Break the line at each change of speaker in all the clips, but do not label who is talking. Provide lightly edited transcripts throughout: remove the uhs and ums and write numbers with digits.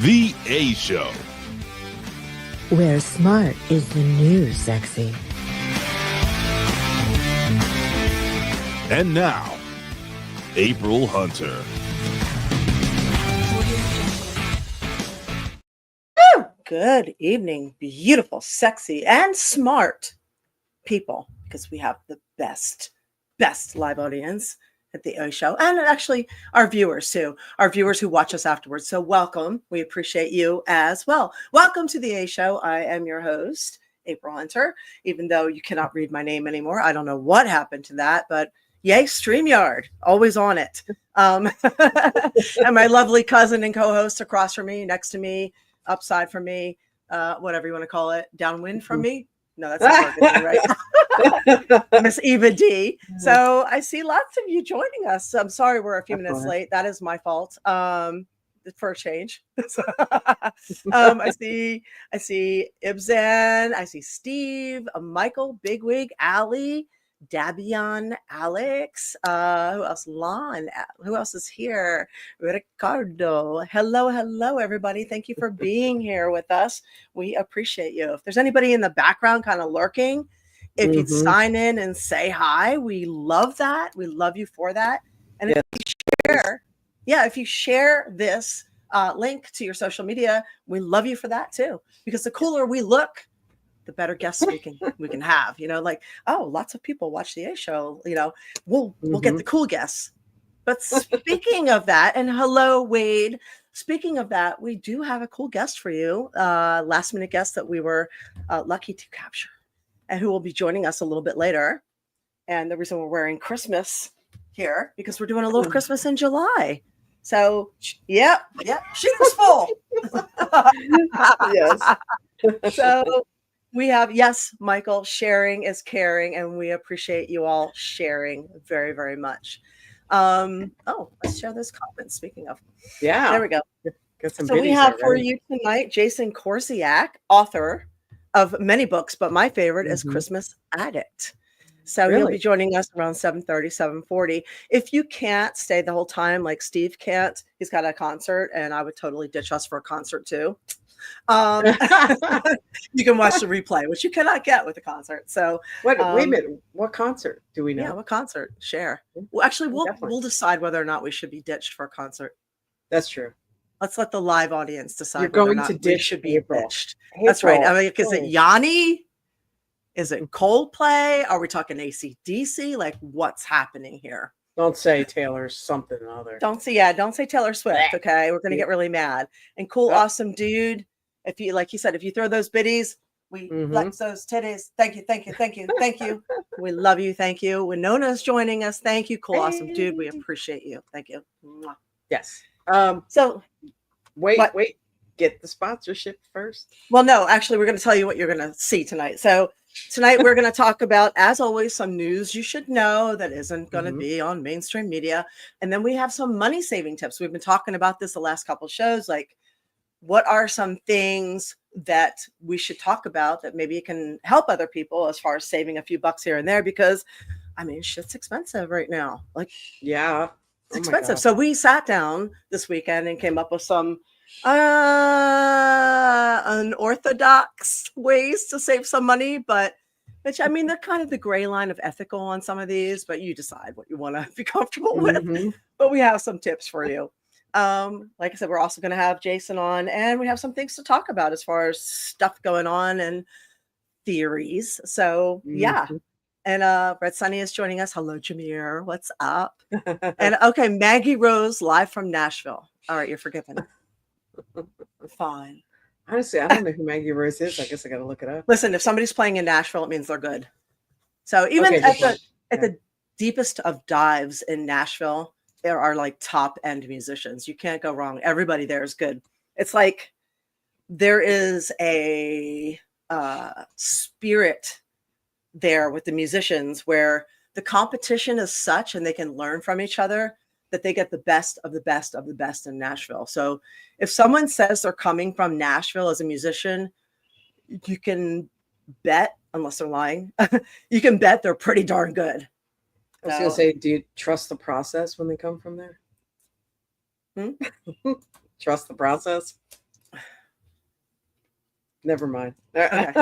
The A Show.
Where smart is the new sexy.
And now, April Hunter.
Good evening, beautiful, sexy, and smart people, because we have the best live audience at the A Show, and actually our viewers too, our viewers who watch us afterwards. So welcome. We appreciate you as well. Welcome to the A Show. I am your host, April Hunter, even though you cannot read my name anymore. I don't know what happened to that, but yay, StreamYard, always on it. And my lovely cousin and co-host across from me, next to me, upside from me, whatever you want to call it, downwind from me. No, that's not working, right? Miss Eva D. So I see lots of you joining us. I'm sorry we're a few minutes late. That is my fault. For a change. I see Ibzan, I see Steve, Michael, Bigwig, Ali, Dabian, Alex, who else? Lon, who else is here? Ricardo. Hello, everybody. Thank you for being here with us. We appreciate you. If there's anybody in the background kind of lurking, if you'd sign in and say hi, we love that. We love you for that. And if you share this link to your social media, we love you for that too. Because the cooler we look, the better guests we can have. Like, oh, lots of people watch the A Show. We'll get the cool guests. But speaking of that, and hello, Wade. Speaking of that, we do have a cool guest for you. Last minute guest that we were lucky to capture, and who will be joining us a little bit later. And the reason we're wearing Christmas here, because we're doing a little Christmas in July. So, yeah, she was full. Yes. So we have, Michael, sharing is caring, and we appreciate you all sharing very, very much. Let's share this comment. Speaking of, there we go. So we have for you tonight Jason Korsiak, author of many books, but my favorite is Christmas Addict. So he'll be joining us around 7:30, 7:40. If you can't stay the whole time, like Steve can't, he's got a concert, and I would totally ditch us for a concert too. You can watch the replay, which you cannot get with the concert. So
wait a minute, what concert do we know?
Yeah, what concert? Share. Well, actually, we'll decide whether or not we should be ditched for a concert.
That's true.
Let's let the live audience decide.
You're going to ditch
should be ditched. That's right. I mean, is it Yanni? Is it Coldplay? Are we talking AC/DC? Like, what's happening here?
Don't say Taylor something or other.
Don't say Taylor Swift. Okay, we're gonna get really mad. And cool, awesome dude. If you, like he said, if you throw those biddies, we like those titties. Thank you. We love you. Thank you. Winona's joining us. Thank you, cool, awesome dude. We appreciate you. Thank you.
Yes.
So
wait. Get the sponsorship first.
Well, no, actually, we're going to tell you what you're going to see tonight. So tonight we're going to talk about, as always, some news you should know that isn't going to be on mainstream media. And then we have some money saving tips. We've been talking about this the last couple of shows. Like, what are some things that we should talk about that maybe can help other people as far as saving a few bucks here and there? Because, I mean, shit's expensive right now. Like,
yeah,
it's expensive. So we sat down this weekend and came up with some unorthodox ways to save some money, but which, I mean, they're kind of the gray line of ethical on some of these, but you decide what you want to be comfortable with. But we have some tips for you. Like I said, we're also going to have Jason on, and we have some things to talk about as far as stuff going on and theories. So yeah. And Red Sunny is joining us. Hello, Jameer. What's up? And okay, Maggie Rose live from Nashville. All right, you're forgiven. Fine.
Honestly, I don't know who Maggie Rose is. I guess I got to look it up.
Listen, if somebody's playing in Nashville, it means they're good. So even at the deepest of dives in Nashville, there are like top end musicians. You can't go wrong. Everybody there is good. It's like there is a spirit there with the musicians where the competition is such, and they can learn from each other, that they get the best of the best of the best in Nashville. So if someone says they're coming from Nashville as a musician, you can bet, unless they're lying, you can bet they're pretty darn good.
I was going to say, do you trust the process when they come from there? Trust the process? Never mind.
Okay.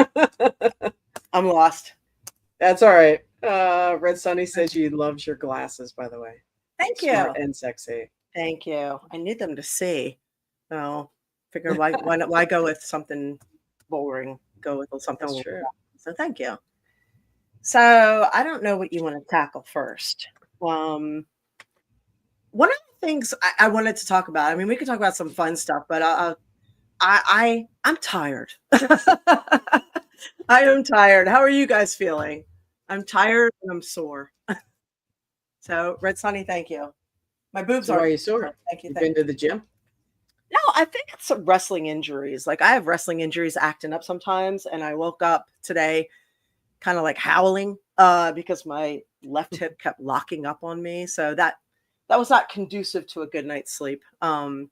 I'm lost.
That's all right. Red Sunny says she loves your glasses, by the way.
Thank
Smart
you.
and sexy.
Thank you. I need them to see. No, figure why go with something boring? Go with something.
That's true.
So thank you. So I don't know what you want to tackle first. One of the things I wanted to talk about. I mean, we could talk about some fun stuff, but I'm tired. I am tired. How are you guys feeling? I'm tired and I'm sore. So Red Sunny, thank you. My boobs
So why
are
are you sore?
Thank you.
You've
Thank
been to the gym?
No, I think it's some wrestling injuries. Like I have wrestling injuries acting up sometimes, and I woke up today kind of like howling because my left hip kept locking up on me. So that was not conducive to a good night's sleep. So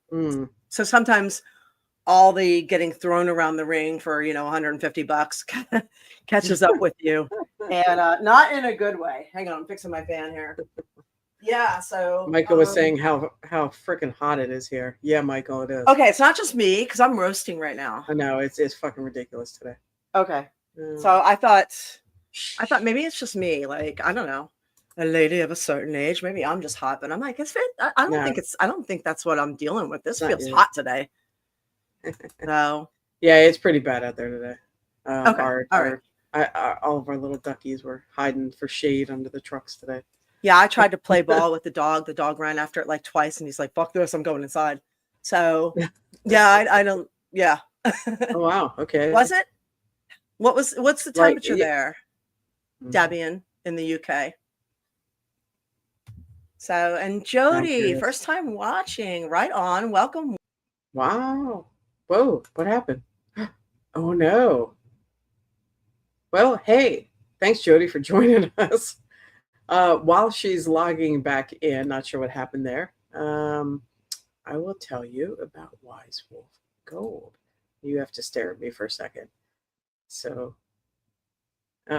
sometimes all the getting thrown around the ring for $150 catches up with you, and not in a good way. Hang on, I'm fixing my fan here. Yeah, so
Michael was saying how freaking hot it is here. Yeah, Michael, it is.
Okay, it's not just me because I'm roasting right now.
I know it's fucking ridiculous today.
Okay, so I thought maybe it's just me. Like I don't know, a lady of a certain age. Maybe I'm just hot, but I'm like I don't think that's what I'm dealing with. This feels hot today. So
yeah, it's pretty bad out there today.
Okay, all right.
All of our little duckies were hiding for shade under the trucks today.
Yeah, I tried to play ball with the dog. The dog ran after it like twice, and he's like, "Fuck this, I'm going inside." So, yeah, I don't. Yeah.
Oh wow. Okay.
Was it? What's the temperature there,
Mm-hmm.
Debian, in the UK? So, and Jody, first time watching. Right on. Welcome.
Wow. Whoa. What happened? Oh no. Well, hey, thanks Jody for joining us. While she's logging back in, not sure what happened there. I will tell you about Wise Wolf Gold. You have to stare at me for a second. So,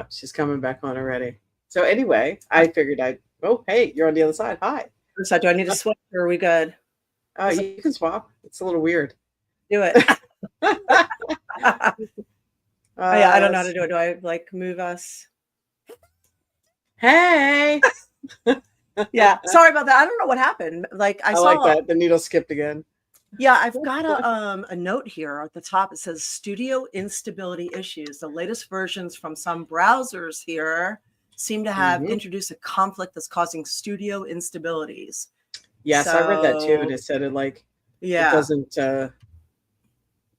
she's coming back on already. So anyway, I figured oh, hey, you're on the other side. Hi.
So do I need to switch or are we good?
You can swap. It's a little weird.
Do it. Yeah, I don't know how to do it. Do I like move us?
Hey.
Yeah, sorry about that. I don't know what happened. Like I saw
like that. The needle skipped again.
Yeah, I've got a note here at the top. It says studio instability issues. The latest versions from some browsers here seem to have introduced a conflict that's causing studio instabilities.
Yes, I read that too, and it said it doesn't.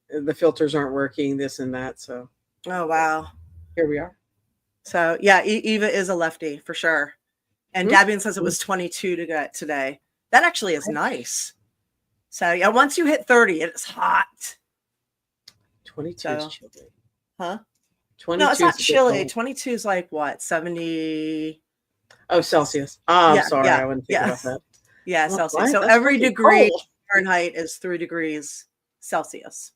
The filters aren't working. This and that. So.
Oh wow.
Here we are.
So yeah, Eva is a lefty for sure. And Dabian says it was 22 to get today. That actually is nice. So yeah, once you hit 30, it's hot.
22 is chilly.
Huh?
22
no, it's not chilly. 22 is like what? 70.
Oh, Celsius. I'm sorry. I wouldn't think about that.
Yeah, Celsius. So every degree Fahrenheit is 3 degrees Celsius.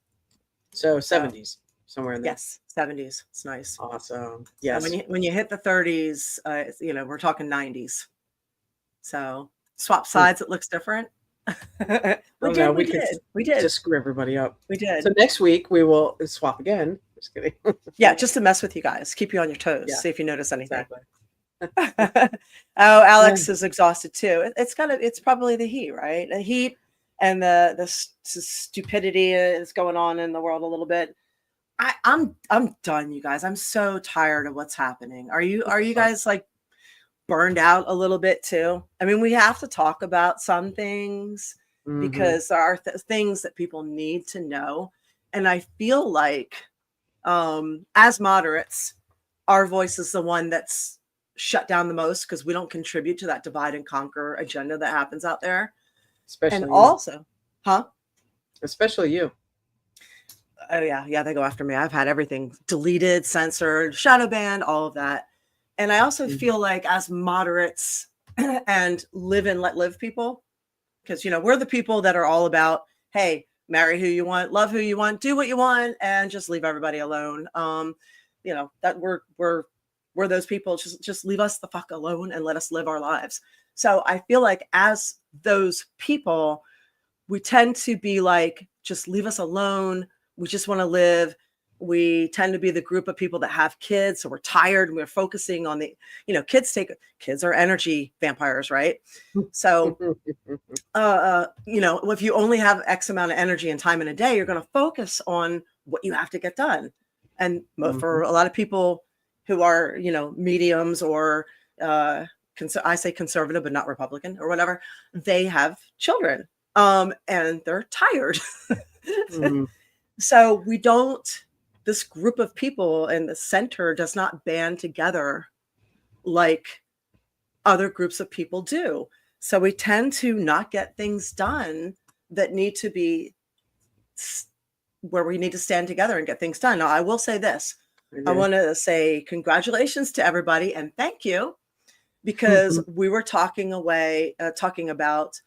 So 70s. Somewhere in there.
Yes, 70s. It's nice.
Awesome. Yes.
And when you hit the 30s, we're talking 90s. So swap sides, it looks different. We did.
Just screw everybody up.
We did.
So next week we will swap again. Just kidding.
Yeah, just to mess with you guys, keep you on your toes, see if you notice anything.
Exactly.
Oh, Alex is exhausted too. It's probably the heat, right? The heat and the stupidity is going on in the world a little bit. I'm done, you guys. I'm so tired of what's happening. Are you guys like burned out a little bit too? I mean, we have to talk about some things because there are things that people need to know. And I feel like as moderates, our voice is the one that's shut down the most because we don't contribute to that divide and conquer agenda that happens out there.
Especially
and also,
Especially you.
Oh yeah, they go after me. I've had everything deleted, censored, shadow banned, all of that. And I also feel like as moderates and live and let live people, because we're the people that are all about, hey, marry who you want, love who you want, do what you want, and just leave everybody alone. That we're those people. Just leave us the fuck alone and let us live our lives. So I feel like as those people, we tend to be like, just leave us alone. We just want to live. We tend to be the group of people that have kids, so we're tired and we're focusing on the, kids are energy vampires, right? So, if you only have X amount of energy and time in a day, you're going to focus on what you have to get done. And for a lot of people who are, mediums or I say conservative, but not Republican or whatever, they have children and they're tired. So this group of people in the center does not band together like other groups of people do. So we tend to not get things done that need to be where we need to stand together and get things done. Now, I will say this. I want to say congratulations to everybody and thank you, because we were talking about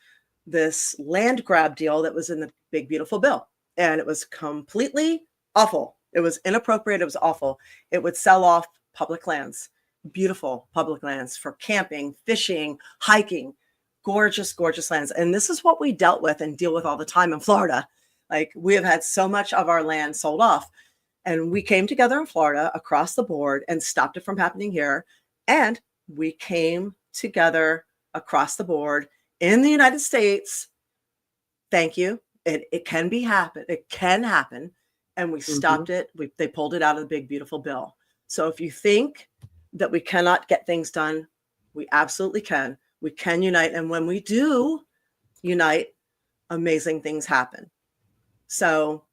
this land grab deal that was in the big, beautiful bill. And it was completely awful. It was inappropriate. It was awful. It would sell off public lands, beautiful public lands for camping, fishing, hiking, gorgeous, gorgeous lands. And this is what we dealt with and deal with all the time in Florida. Like, we have had so much of our land sold off, and we came together in Florida across the board and stopped it from happening here. And we came together across the board in the United States. Thank you. It can happen. It can happen. And we stopped it. They pulled it out of the big, beautiful bill. So if you think that we cannot get things done, we absolutely can. We can unite. And when we do unite, amazing things happen. So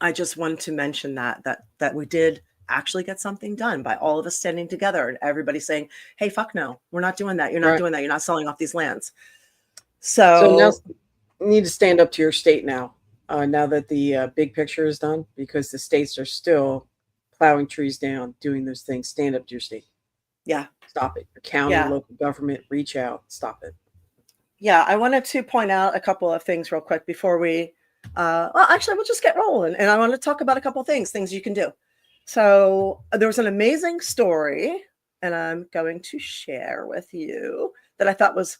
I just wanted to mention that we did actually get something done by all of us standing together and everybody saying, hey, fuck no, we're not doing that. You're not doing that. You're not selling off these lands. So
now you need to stand up to your state now that the big picture is done, because the states are still plowing trees down, doing those things. Stand up to your state.
Yeah.
Stop it. Your county, local government, reach out. Stop it.
Yeah. I wanted to point out a couple of things real quick before we, actually, we'll just get rolling. And I want to talk about a couple of things you can do. So there was an amazing story, and I'm going to share with you that I thought was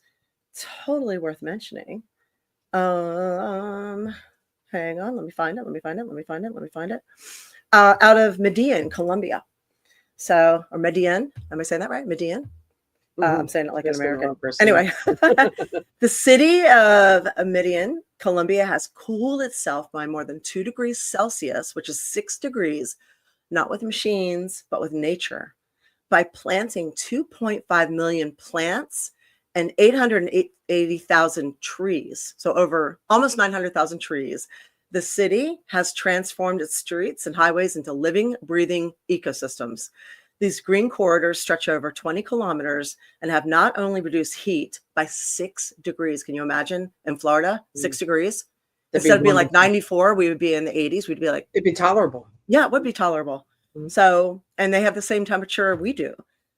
totally worth mentioning. Hang on, let me find it. Out of Medellin, Colombia. So, or Medellin, am I saying that right? Medellin? I'm saying it like an American. Anyway, the city of Medellin, Colombia, has cooled itself by more than 2 degrees Celsius, which is 6 degrees, not with machines, but with nature, by planting 2.5 million plants and 880,000 trees. So over almost 900,000 trees. The city has transformed its streets and highways into living, breathing ecosystems. These green corridors stretch over 20 kilometers and have not only reduced heat by 6 degrees. Can you imagine in Florida, 6 degrees? Instead of being like 94, we would be in the 80s. We'd be like,
it'd be tolerable.
Yeah, it would be tolerable. So, and they have the same temperature we do.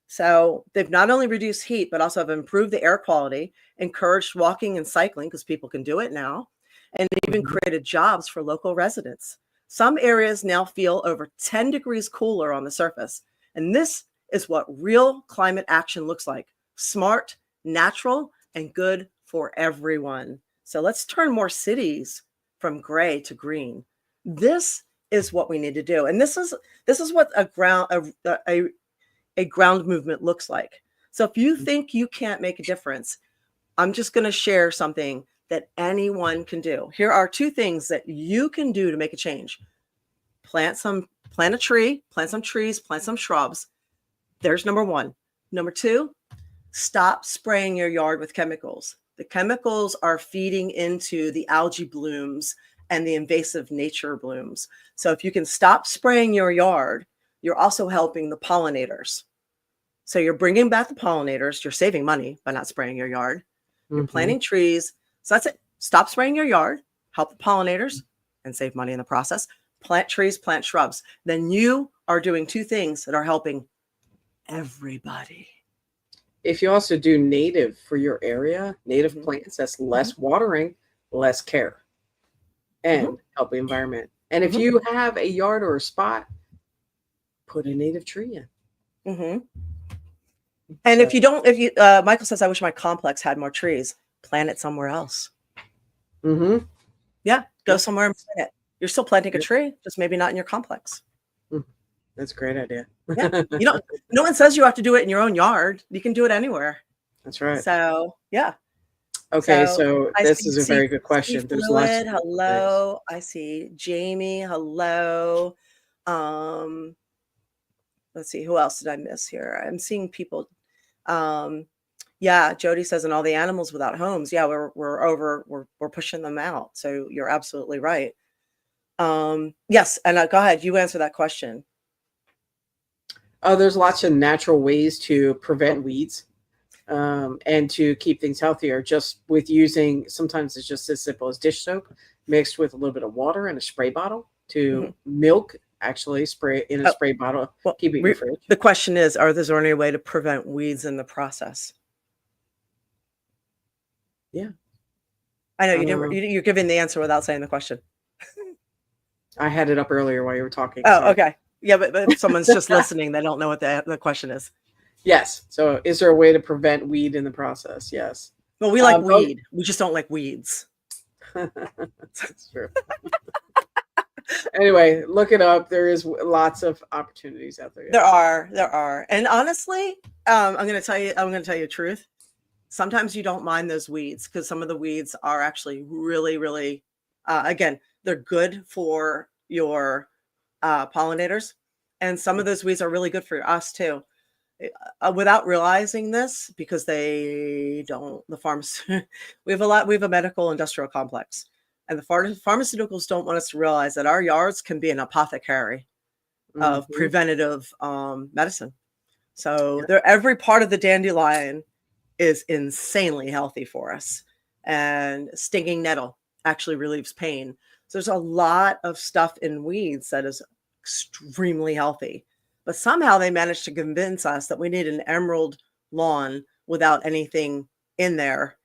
So they've not only reduced heat, but also have improved the air quality, encouraged walking and cycling because people can do it now, and even created jobs for local residents. Some areas now feel over 10 degrees cooler on the surface. And this is what real climate action looks like: smart, natural, and good for everyone. So let's turn more cities from gray to green. This is what we need to do. And this is what a ground movement looks like. So if you think you can't make a difference, I'm just going to share something that anyone can do. Here are 2 things that you can do to make a change. Plant a tree, plant some trees, plant some shrubs. There's number 1. Number 2, stop spraying your yard with chemicals. The chemicals are feeding into the algae blooms and the invasive nature blooms. So if you can stop spraying your yard, you're also helping the pollinators. So you're bringing back the pollinators. You're saving money by not spraying your yard. You're planting trees. So that's it. Stop spraying your yard, help the pollinators, and save money in the process. Plant trees, plant shrubs. Then you are doing 2 things that are helping everybody.
If you also do native for your area, native plants, that's less watering, less care, and help the environment. And if you have a yard or a spot, put a native tree in.
And if you Michael says, I wish my complex had more trees. Plant it somewhere else. Yeah, go somewhere and plant it. You're still planting a tree, just maybe not in your complex.
That's a great idea.
Yeah. No one says you have to do it in your own yard. You can do it anywhere.
That's right.
So, yeah.
Okay,
So
so
I
this
see
is a very good question. There's lots
Fluid.
of different things.
Hello. I see Jamie. Hello. Um, let's see. Who else did I miss here? I'm seeing people. Um, yeah, Jody says, and all the animals without homes. Yeah, we're pushing them out. So you're absolutely right. Yes, and go ahead. You answer that question.
There's lots of natural ways to prevent weeds, and to keep things healthier. Just with using, sometimes it's just as simple as dish soap mixed with a little bit of water in a spray bottle to milk. Actually, spray in a spray bottle.
Well,
keep it in your fridge.
The question is, is there any way to prevent weeds in the process?
Yeah.
I know you're giving the answer without saying the question.
I had it up earlier while you were talking.
Oh,
sorry.
okay. Yeah, but if someone's just listening, they don't know what the question is.
Yes. So is there a way to prevent weed in the process? Yes.
Well, we like weed. We just don't like weeds.
That's true. Anyway, look it up. There is lots of opportunities out there.
There are. And honestly, I'm going to tell you the truth. Sometimes you don't mind those weeds because some of the weeds are actually really, really, again, they're good for your pollinators. And some of those weeds are really good for us too. Without realizing this, because the farms, we have a medical industrial complex, and the pharmaceuticals don't want us to realize that our yards can be an apothecary of preventative medicine. So every part of the dandelion is insanely healthy for us, and stinging nettle actually relieves pain. So there's a lot of stuff in weeds that is extremely healthy, but somehow they managed to convince us that we need an emerald lawn without anything in there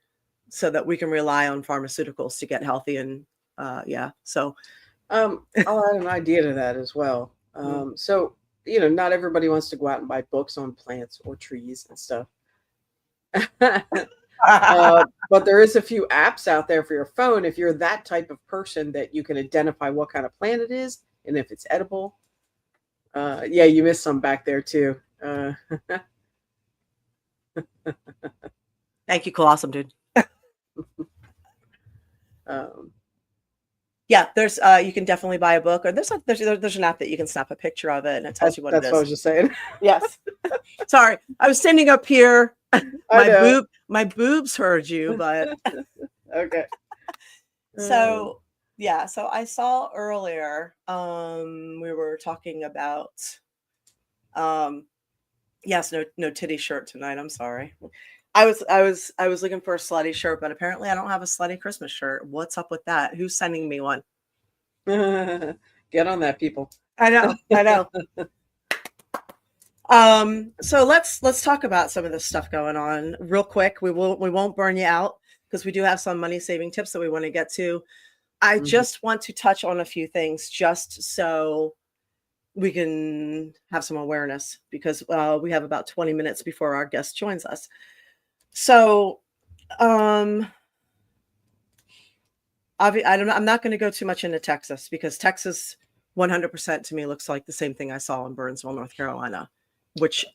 so that we can rely on pharmaceuticals to get healthy. And so
I'll add an idea to that as well. So, not everybody wants to go out and buy books on plants or trees and stuff. But there is a few apps out there for your phone if you're that type of person that you can identify what kind of plant it is and if it's edible. You missed some back there too.
Thank you, Colossum, dude. There's you can definitely buy a book, or there's an app that you can snap a picture of it and it tells you what it is.
That's what I was just saying.
Yes. Sorry, I was standing up here. My boobs heard you, but
okay.
So I saw earlier we were talking about no titty shirt tonight. I'm sorry. I was looking for a slutty shirt, but apparently I don't have a slutty Christmas shirt. What's up with that? Who's sending me one?
Get on that, people.
I know. So let's talk about some of this stuff going on real quick. We won't burn you out because we do have some money saving tips that we want to get to. I just want to touch on a few things just so we can have some awareness, because we have about 20 minutes before our guest joins us. So, I'm not going to go too much into Texas, because Texas 100% to me looks like the same thing I saw in Burnsville, North Carolina, which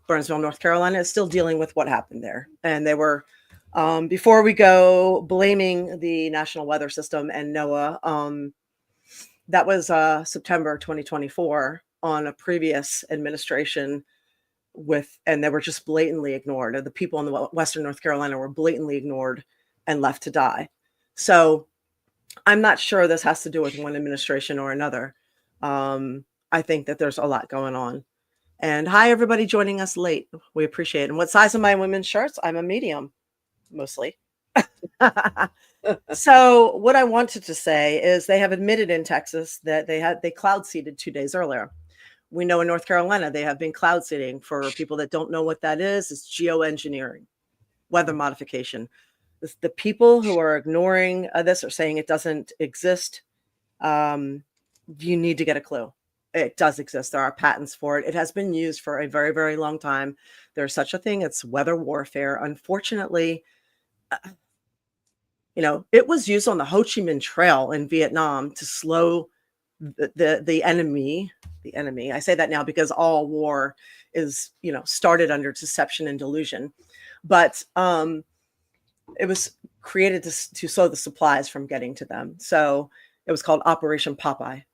Burnsville, North Carolina is still dealing with what happened there. And they were, before we go blaming the National Weather System and NOAA, that was September 2024 on a previous administration and they were just blatantly ignored. The people in the Western North Carolina were blatantly ignored and left to die. So I'm not sure this has to do with one administration or another. I think that there's a lot going on. And hi, everybody joining us late. We appreciate it. And what size are my women's shirts? I'm a medium, mostly. So what I wanted to say is they have admitted in Texas that they cloud seeded 2 days earlier. We know in North Carolina, they have been cloud seeding. For people that don't know what that is, it's geoengineering, weather modification. The people who are ignoring this or saying it doesn't exist, you need to get a clue. It does exist. There are patents for it. It has been used for a very, very long time. There's such a thing. It's weather warfare. Unfortunately, it was used on the Ho Chi Minh Trail in Vietnam to slow the enemy. I say that now because all war is, started under deception and delusion, but it was created to slow the supplies from getting to them. So it was called Operation Popeye.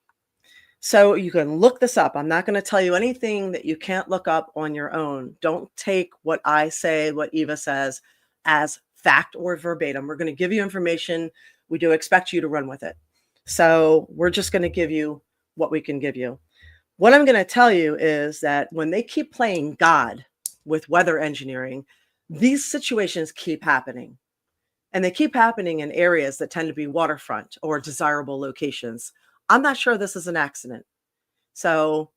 So you can look this up. I'm not going to tell you anything that you can't look up on your own. Don't take what I say, what Eva says, as fact or verbatim. We're going to give you information. We do expect you to run with it. So we're just going to give you what we can give you. What I'm going to tell you is that when they keep playing God with weather engineering, these situations keep happening. And they keep happening in areas that tend to be waterfront or desirable locations. I'm not sure this is an accident. So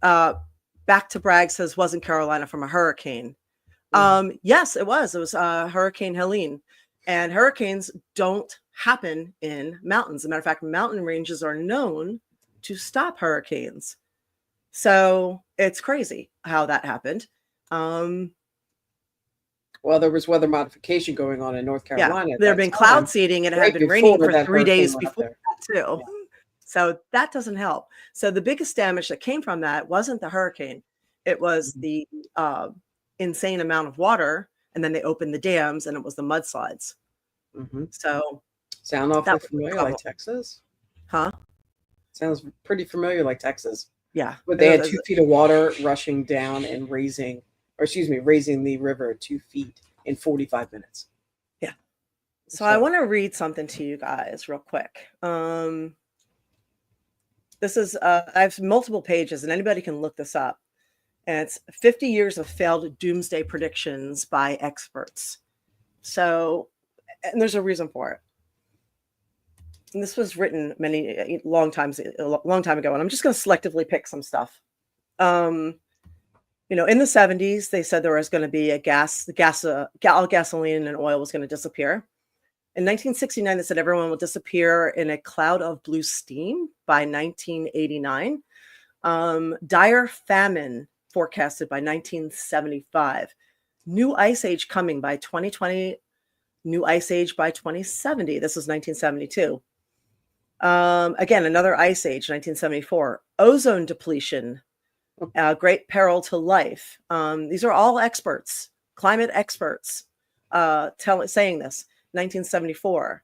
back to Bragg says, wasn't Carolina from a hurricane? Yes, it was. It was Hurricane Helene. And hurricanes don't happen in mountains. As a matter of fact, mountain ranges are known to stop hurricanes. So it's crazy how that happened.
Well, there was weather modification going on in North Carolina.
Yeah, there had been cloud seeding and it had been raining for 3 days before that too.
Yeah.
So that doesn't help. So the biggest damage that came from that wasn't the hurricane. It was the insane amount of water. And then they opened the dams and it was the mudslides. So
sound awfully familiar like Texas?
Huh?
Sounds pretty familiar like Texas.
Yeah.
But they had 2 feet of water rushing down and raising the river 2 feet in 45 minutes.
Yeah. So I want to read something to you guys real quick. This is, I have multiple pages and anybody can look this up. And it's 50 years of failed doomsday predictions by experts. So, and there's a reason for it. And this was written a long time ago. And I'm just going to selectively pick some stuff. In the 70s, they said there was going to be all gasoline and oil was going to disappear. In 1969, they said everyone will disappear in a cloud of blue steam by 1989. Dire famine forecasted by 1975. New ice age coming by 2020. New ice age by 2070. This was 1972. Again, another ice age, 1974. Ozone depletion. Great peril to life. These are all experts, climate experts, saying this. 1974.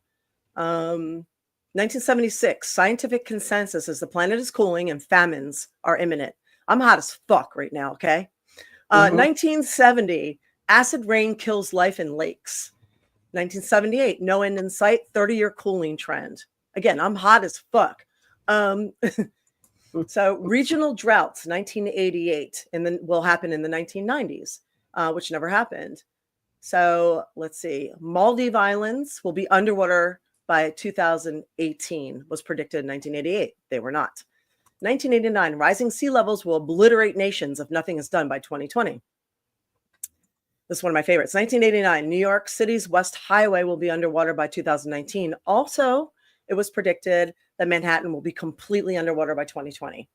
1976. Scientific consensus is the planet is cooling and famines are imminent. I'm hot as fuck right now. Okay. 1970. Acid rain kills life in lakes. 1978. No end in sight. 30-year cooling trend. Again, I'm hot as fuck. So regional droughts, 1988, and then will happen in the 1990s, which never happened. So let's see. Maldive Islands will be underwater by 2018, was predicted in 1988. They were not. 1989, rising sea levels will obliterate nations if nothing is done by 2020. This is one of my favorites. 1989, New York City's West Highway will be underwater by 2019. Also, it was predicted that Manhattan will be completely underwater by 2020.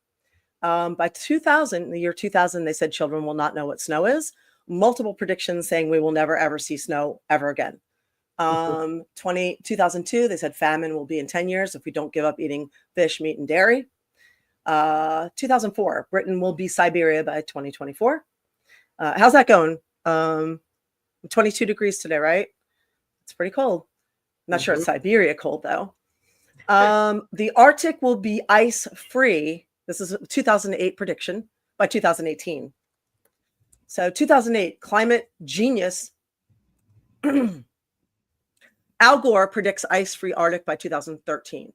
By 2000, the year 2000, they said children will not know what snow is. Multiple predictions saying we will never, ever see snow ever again. 2002, they said famine will be in 10 years if we don't give up eating fish, meat, and dairy. 2004, Britain will be Siberia by 2024. How's that going? 22 degrees today, right? It's pretty cold. I'm not sure it's Siberia cold, though. The Arctic will be ice free. This is a 2008 prediction by 2018. So 2008, climate genius Al Gore predicts ice-free Arctic by 2013.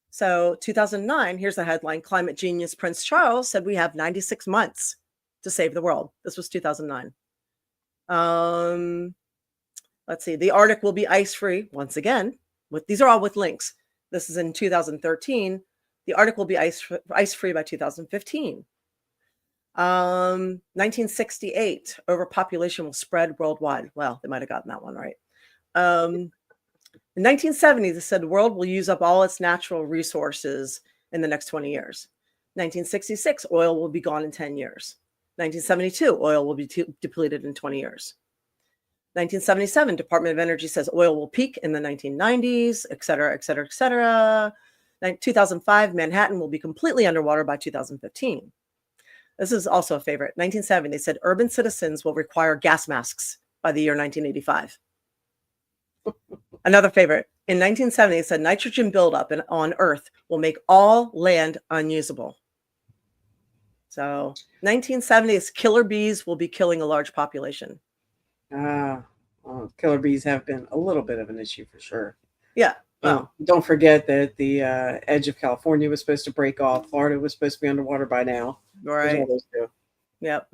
So 2009, here's the headline. Climate genius Prince Charles said we have 96 months to save the world. This was 2009. Let's see. The Arctic will be ice-free once again. These are all with links. This is in 2013. The Arctic will be ice-free by 2015. 1968, overpopulation will spread worldwide. Well, they might have gotten that one right. In 1970, they said the world will use up all its natural resources in the next 20 years. 1966, oil will be gone in 10 years. 1972, oil will be depleted in 20 years. 1977, Department of Energy says oil will peak in the 1990s, et cetera, et cetera, et cetera. 2005, Manhattan will be completely underwater by 2015. This is also a favorite. 1970, they said urban citizens will require gas masks by the year 1985. Another favorite. In 1970, it said nitrogen buildup on Earth will make all land unusable. So 1970s, killer bees will be killing a large population.
Well, killer bees have been a little bit of an issue for sure.
Yeah. Well,
don't forget that the edge of California was supposed to break off. Florida was supposed to be underwater by now.
right.
All those two.
Yep.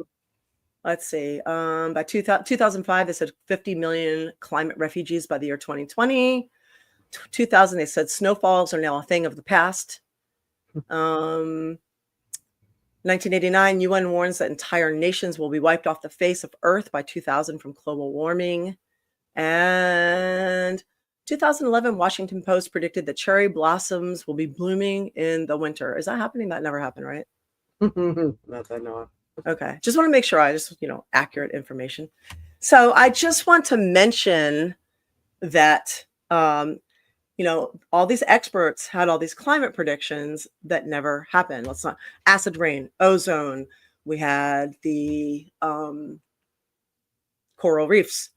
Let's see. By 2005, they said 50 million climate refugees by the year 2020. 2000, they said snowfalls are now a thing of the past. 1989, UN warns that entire nations will be wiped off the face of Earth by 2000 from global warming. And 2011, Washington Post predicted that cherry blossoms will be blooming in the winter. Is that happening? That never happened, right?
Not that I know of.
Okay. Just want to make sure accurate information. So I just want to mention that, all these experts had all these climate predictions that never happened. Let's not acid rain, ozone. We had the coral reefs.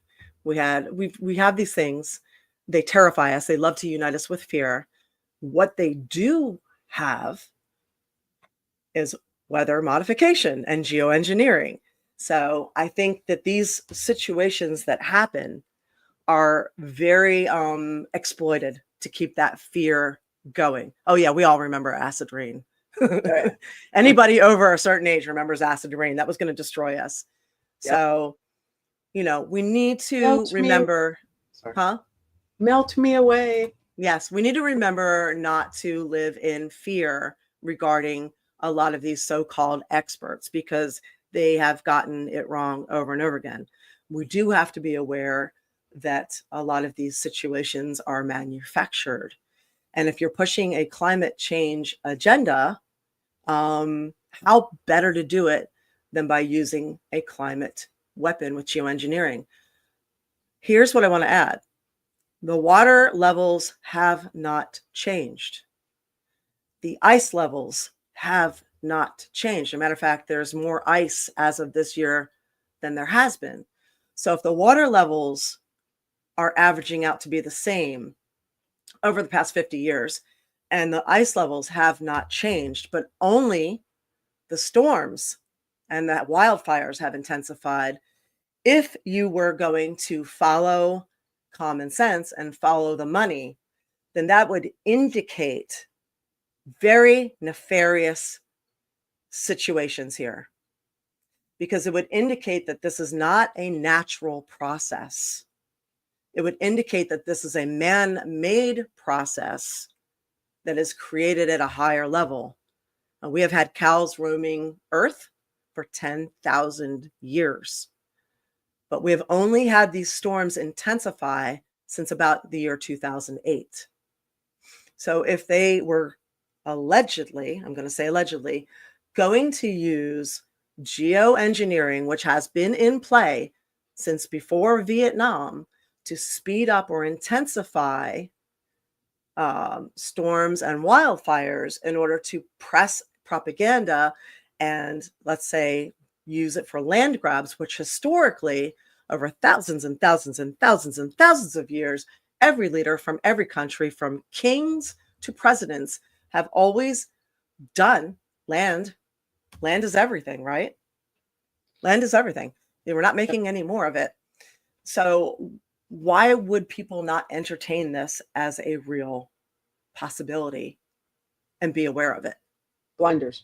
We have these things. They terrify us. They love to unite us with fear. What they do have is weather modification and geoengineering. So I think that these situations that happen are very exploited to keep that fear going. Oh yeah, we all remember acid rain. Anybody over a certain age remembers acid rain. That was going to destroy us. Yep. So, we need to remember,
Melt me away.
Yes, we need to remember not to live in fear regarding a lot of these so-called experts because they have gotten it wrong over and over again. We do have to be aware that a lot of these situations are manufactured. And if you're pushing a climate change agenda, how better to do it than by using a climate weapon with geoengineering? Here's what I want to add. The water levels have not changed. The ice levels have not changed. As a matter of fact, there's more ice as of this year than there has been. So if the water levels are averaging out to be the same over the past 50 years, and the ice levels have not changed, but only the storms and the wildfires have intensified, if you were going to follow common sense and follow the money, then that would indicate very nefarious situations here, because it would indicate that this is not a natural process. It would indicate that this is a man-made process that is created at a higher level. We have had cows roaming Earth for 10,000 years, but we have only had these storms intensify since about the year 2008. So if they were allegedly, I'm going to say allegedly, going to use geoengineering, which has been in play since before Vietnam, to speed up or intensify storms and wildfires in order to press propaganda and, let's say, use it for land grabs, which historically, over thousands and thousands and thousands and thousands of years, every leader from every country, from kings to presidents, have always done. Land is everything, right? Land is everything. We're not making any more of it. So why would people not entertain this as a real possibility and be aware of it?
Blinders.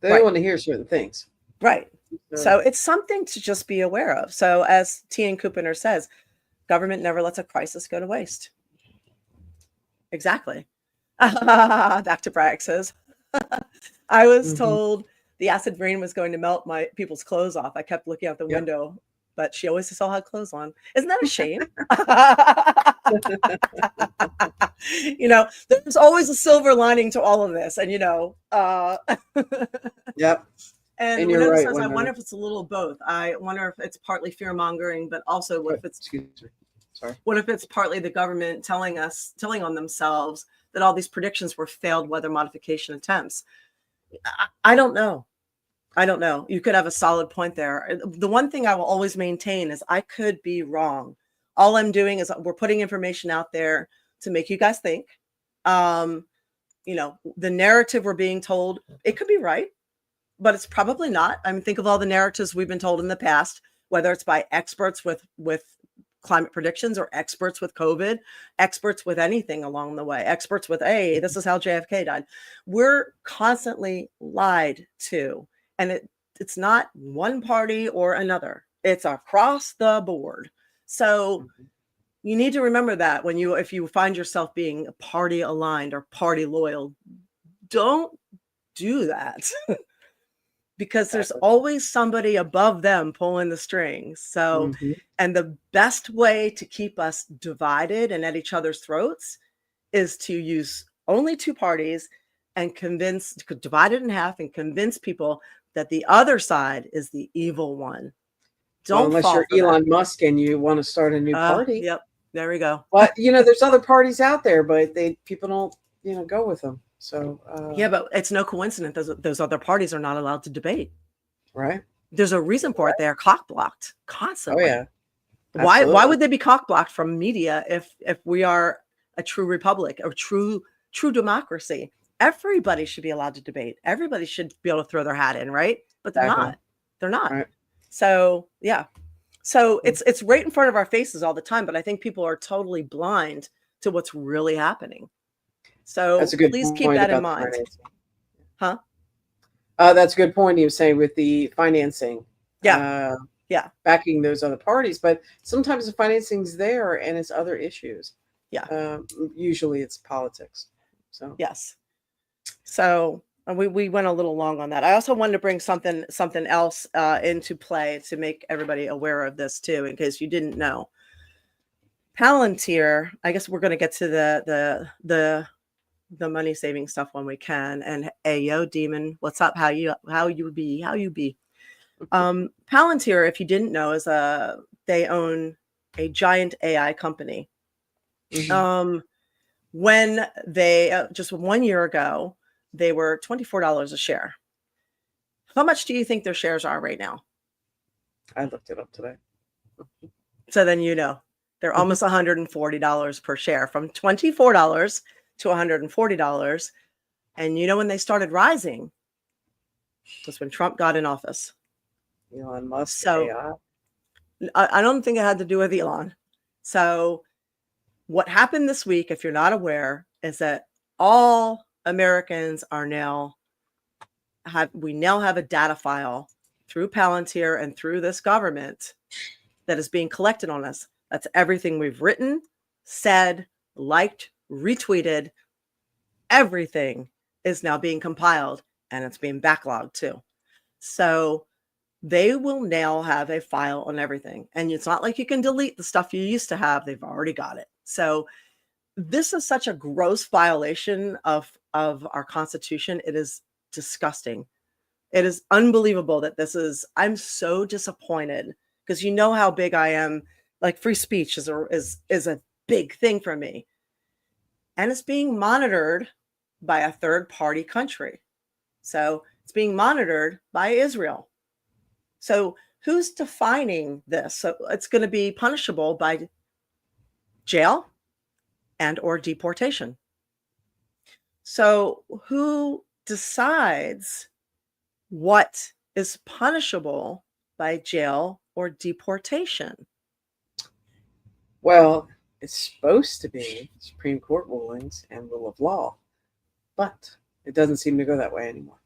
They don't want to hear certain things.
Right. So it's something to just be aware of. So as T.N. Kupiner says, government never lets a crisis go to waste. Exactly. Back to Brax's. I was told the acid rain was going to melt my people's clothes off. I kept looking out the window, but she always still had clothes on. Isn't that a shame? There's always a silver lining to all of this. And,
Yep.
And you're right, says, I wonder if it's a little both. I wonder if it's partly fear mongering, but also what if it's partly the government telling on themselves that all these predictions were failed weather modification attempts. I don't know. I don't know. You could have a solid point there. The one thing I will always maintain is I could be wrong. All I'm doing is we're putting information out there to make you guys think. You know, the narrative we're being told, it could be right, but it's probably not. I mean, think of all the narratives we've been told in the past, whether it's by experts with climate predictions or experts with COVID, experts with anything along the way, experts with, hey, this is how JFK died. We're constantly lied to. And it's not one party or another. It's across the board. So you need to remember that if you find yourself being party aligned or party loyal, don't do that. Because there's always somebody above them pulling the strings. So, and the best way to keep us divided and at each other's throats is to use only two parties and divide it in half and convince people that the other side is the evil one. Don't
unless you're Elon Musk and you want to start a new party.
Yep. There we go.
But, there's other parties out there, but people don't, go with them. So
yeah, but it's no coincidence those other parties are not allowed to debate.
Right.
There's a reason for it. They are cock blocked constantly.
Oh yeah.
Why would they be cock blocked from media if we are a true republic or true democracy? Everybody should be allowed to debate. Everybody should be able to throw their hat in, right? But they're not. They're not. Right. So yeah. So it's right in front of our faces all the time, but I think people are totally blind to what's really happening. So please keep that in mind. Huh?
That's a good point you were saying with the financing.
Yeah.
Backing those other parties. But sometimes the financing's there and it's other issues.
Yeah.
Usually it's politics. So
yes. So we went a little long on that. I also wanted to bring something else into play to make everybody aware of this too, in case you didn't know. Palantir, I guess we're going to get to the money saving stuff when we can. And hey, yo, Demon, what's up? How you be? Palantir, if you didn't know, is they own a giant AI company. When they just 1 year ago, they were $24 a share. How much do you think their shares are right now?
I looked it up today.
So then they're almost $140 per share, from $24 to $140. And when they started rising was when Trump got in office.
Elon Musk.
So I don't think it had to do with Elon. So what happened this week, if you're not aware, is that all Americans are now have a data file through Palantir and through this government that is being collected on us. That's everything we've written, said, liked, retweeted. Everything is now being compiled, and it's being backlogged too. So they will now have a file on everything. And it's not like you can delete the stuff you used to have. They've already got it. So this is such a gross violation of our Constitution. It is disgusting. It is unbelievable that I'm so disappointed, because you know how big I am. Like, free speech is a big thing for me. And it's being monitored by a third party country. So it's being monitored by Israel. So who's defining this? So it's going to be punishable by jail and or deportation. So who decides what is punishable by jail or deportation?
Well, it's supposed to be Supreme Court rulings and rule of law, but it doesn't seem to go that way anymore.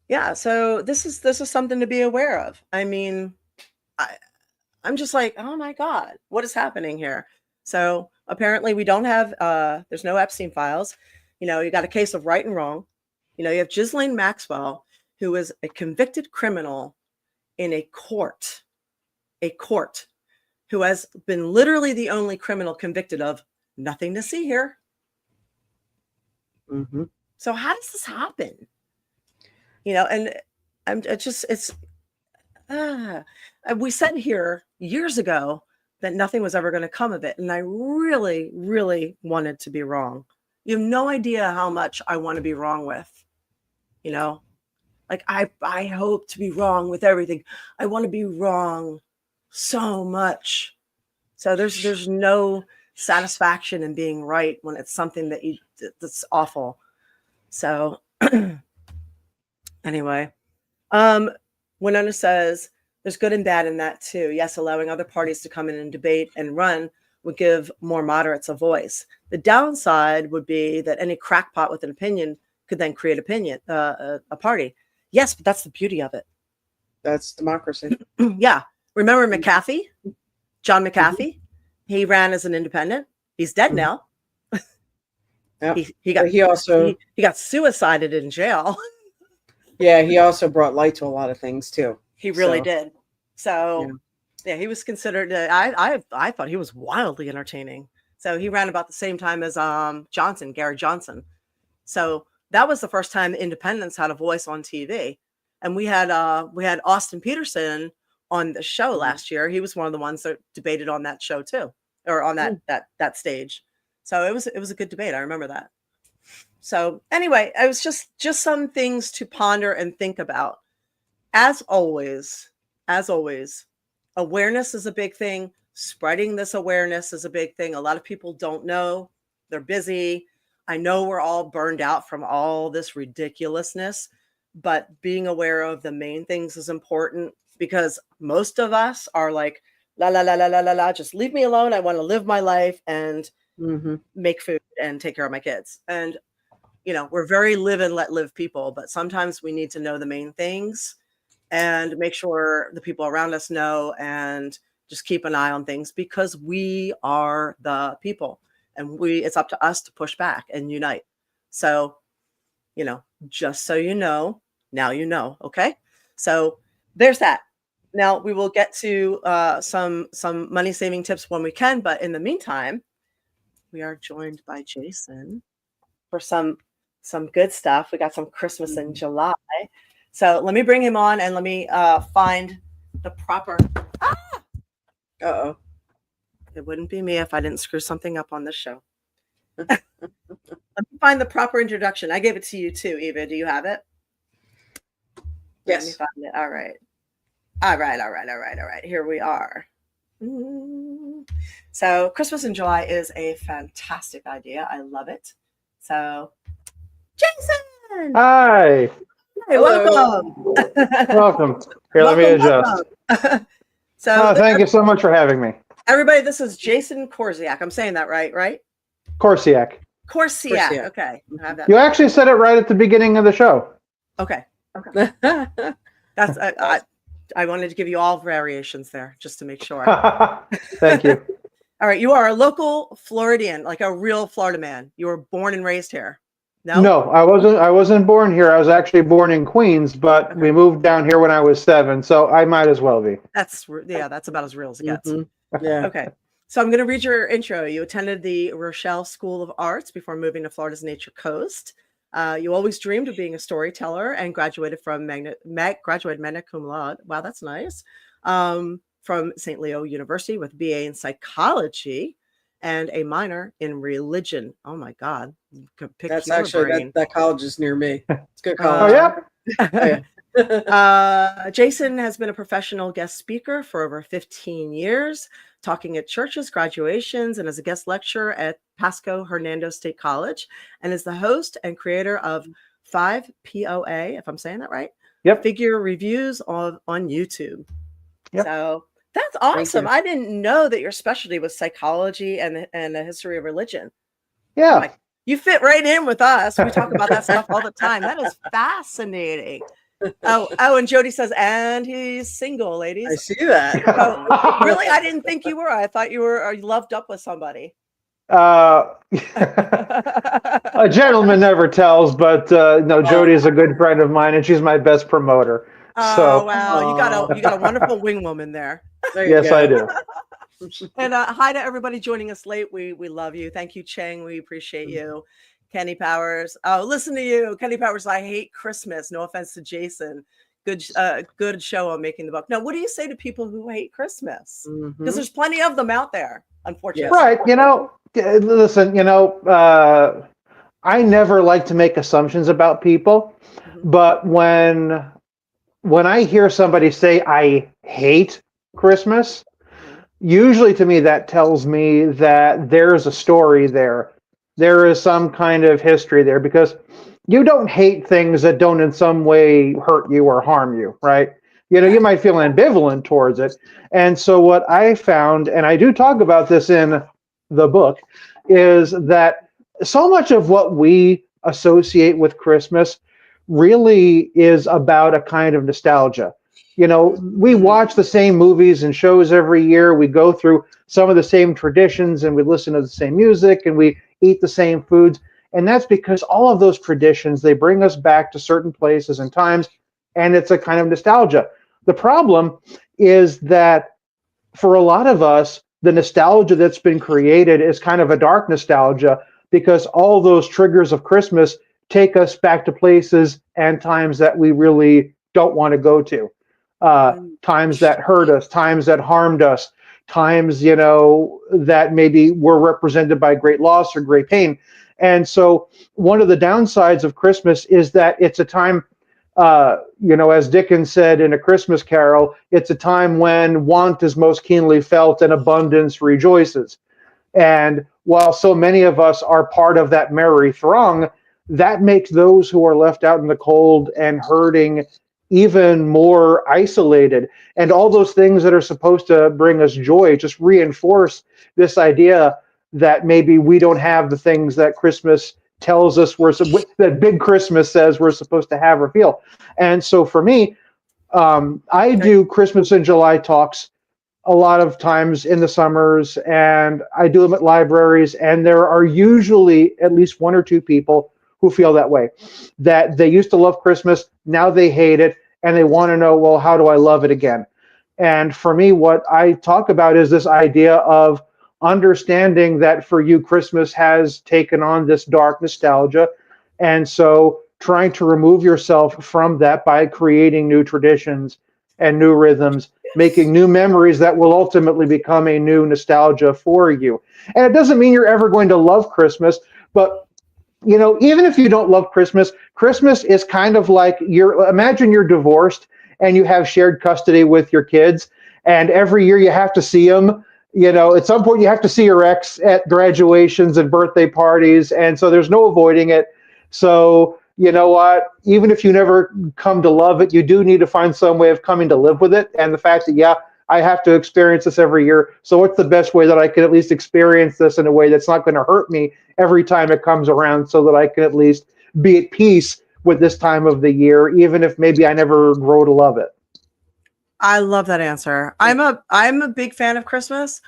Yeah, so this is something to be aware of. I mean, I'm just like, oh my God, what is happening here? So apparently we don't have, there's no Epstein files. You got a case of right and wrong. You have Ghislaine Maxwell, who is a convicted criminal in a court, who has been literally the only criminal convicted of nothing to see here.
Mm-hmm.
So how does this happen? And we said here years ago that nothing was ever going to come of it. And I really, really wanted to be wrong. You have no idea how much I want to be wrong with, you know, like I hope to be wrong with everything. I want to be wrong so much. So there's no satisfaction in being right when it's something that's awful. So anyway, Winona says there's good and bad in that too. Yes, allowing other parties to come in and debate and run would give more moderates a voice. The downside would be that any crackpot with an opinion could then create a party. Yes, but that's the beauty of it.
That's democracy.
Yeah. Remember McAfee? John McAfee? He ran as an independent. He's dead now.
Yep.
He got suicided in jail.
Yeah, he also brought light to a lot of things too.
He really did. So yeah, he was considered. I thought he was wildly entertaining. So he ran about the same time as Gary Johnson. So that was the first time the independents had a voice on TV, and we had Austin Peterson on the show last year. He was one of the ones that debated on that show too, or on that stage. So it was a good debate. I remember that. So anyway, it was just some things to ponder and think about. As always, awareness is a big thing. Spreading this awareness is a big thing. A lot of people don't know. They're busy. I know we're all burned out from all this ridiculousness, but being aware of the main things is important, because most of us are like, la, la, la, la, la, la, la, just leave me alone. I want to live my life and make food and take care of my kids. And, we're very live and let live people, but sometimes we need to know the main things and make sure the people around us know, and just keep an eye on things, because we are the people, and it's up to us to push back and unite. So, just so you know, now you know. Okay. So there's that. Now we will get to some money saving tips when we can, but in the meantime, we are joined by Jason for some good stuff. We got some Christmas in July. So let me bring him on, and let me find the proper.
Uh-oh.
It wouldn't be me if I didn't screw something up on this show. Let me find the proper introduction. I gave it to you too, Eva. Do you have it?
Yes.
Let me find it. All right. Here we are. So Christmas in July is a fantastic idea. I love it. So, Jason!
Hi.
Hey, welcome.
Welcome. Here, let me adjust. Thank you so much for having me.
Everybody, this is Jason Korsiak. I'm saying that right?
Korsiak.
Korsiak. Okay. I have that.
You actually said it right at the beginning of the show.
Okay. That's I wanted to give you all variations there just to make sure.
Thank you.
All right. You are a local Floridian, like a real Florida man. You were born and raised here.
No, I wasn't born here. I was actually born in Queens, but we moved down here when I was 7, so I might as well be.
That's about as real as it gets.
Yeah.
Okay. So I'm going to read your intro. You attended the Rochelle School of Arts before moving to Florida's Nature Coast. You always dreamed of being a storyteller and graduated from magna cum laude. Wow, that's nice. From St. Leo University with BA in psychology and a minor in religion. Oh my God.
That's actually, that college is near me. It's good college.
Jason has been a professional guest speaker for over 15 years, talking at churches, graduations, and as a guest lecturer at Pasco Hernando State College, and is the host and creator of 5POA, if I'm saying that right.
Yep.
Figure reviews on YouTube.
Yep.
So that's awesome. I didn't know that your specialty was psychology and the history of religion.
Yeah.
You fit right in with us. We talk about that stuff all the time. That is fascinating. Oh, and Jody says, and he's single, ladies.
I see that.
Oh, really? I didn't think you were. I thought you were loved up with somebody.
A gentleman never tells, but no, Jody is a good friend of mine, and she's my best promoter.
Oh, wow. You got a wonderful wing woman there.
Yes, I do.
And hi to everybody joining us late. We love you. Thank you, Cheng. We appreciate you. Kenny Powers. Oh, listen to you. Kenny Powers, I hate Christmas. No offense to Jason. Good show on Making the Buck. Now, what do you say to people who hate Christmas? Because there's plenty of them out there, unfortunately.
Right. Listen, I never like to make assumptions about people, but when I hear somebody say I hate Christmas, usually to me that tells me that there's a story there. There is some kind of history there because you don't hate things that don't in some way hurt you or harm you, right? You know, you might feel ambivalent towards it. And so what I found, and I do talk about this in the book, is that so much of what we associate with Christmas really is about a kind of nostalgia. You know, we watch the same movies and shows every year. We go through some of the same traditions and we listen to the same music and we eat the same foods. And that's because all of those traditions, they bring us back to certain places and times, and it's a kind of nostalgia. The problem is that for a lot of us, the nostalgia that's been created is kind of a dark nostalgia because all those triggers of Christmas take us back to places and times that we really don't want to go to. Times that hurt us, times that harmed us, times, you know, that maybe were represented by great loss or great pain. And so one of the downsides of Christmas is that it's a time, you know, as Dickens said in A Christmas Carol, it's a time when want is most keenly felt and abundance rejoices. And while so many of us are part of that merry throng, that makes those who are left out in the cold and hurting even more isolated. And all those things that are supposed to bring us joy just reinforce this idea that maybe we don't have the things that Christmas tells us that Big Christmas says we're supposed to have or feel. And so for me, I do Christmas in July talks a lot of times in the summers, and I do them at libraries, and there are usually at least one or two people who feel that way, that they used to love Christmas, now they hate it, and they want to know, well, how do I love it again? And for me, what I talk about is this idea of understanding that for you, Christmas has taken on this dark nostalgia. And so trying to remove yourself from that by creating new traditions and new rhythms, making new memories that will ultimately become a new nostalgia for you. And it doesn't mean you're ever going to love Christmas, but you know, even if you don't love Christmas, Christmas is kind of like imagine you're divorced and you have shared custody with your kids, and every year you have to see them. You know, at some point you have to see your ex at graduations and birthday parties, and so there's no avoiding it. So, you know what, even if you never come to love it, you do need to find some way of coming to live with it. And the fact that, yeah, I have to experience this every year. So what's the best way that I can at least experience this in a way that's not going to hurt me every time it comes around, so that I can at least be at peace with this time of the year, even if maybe I never grow to love it.
I love that answer. I'm a big fan of Christmas,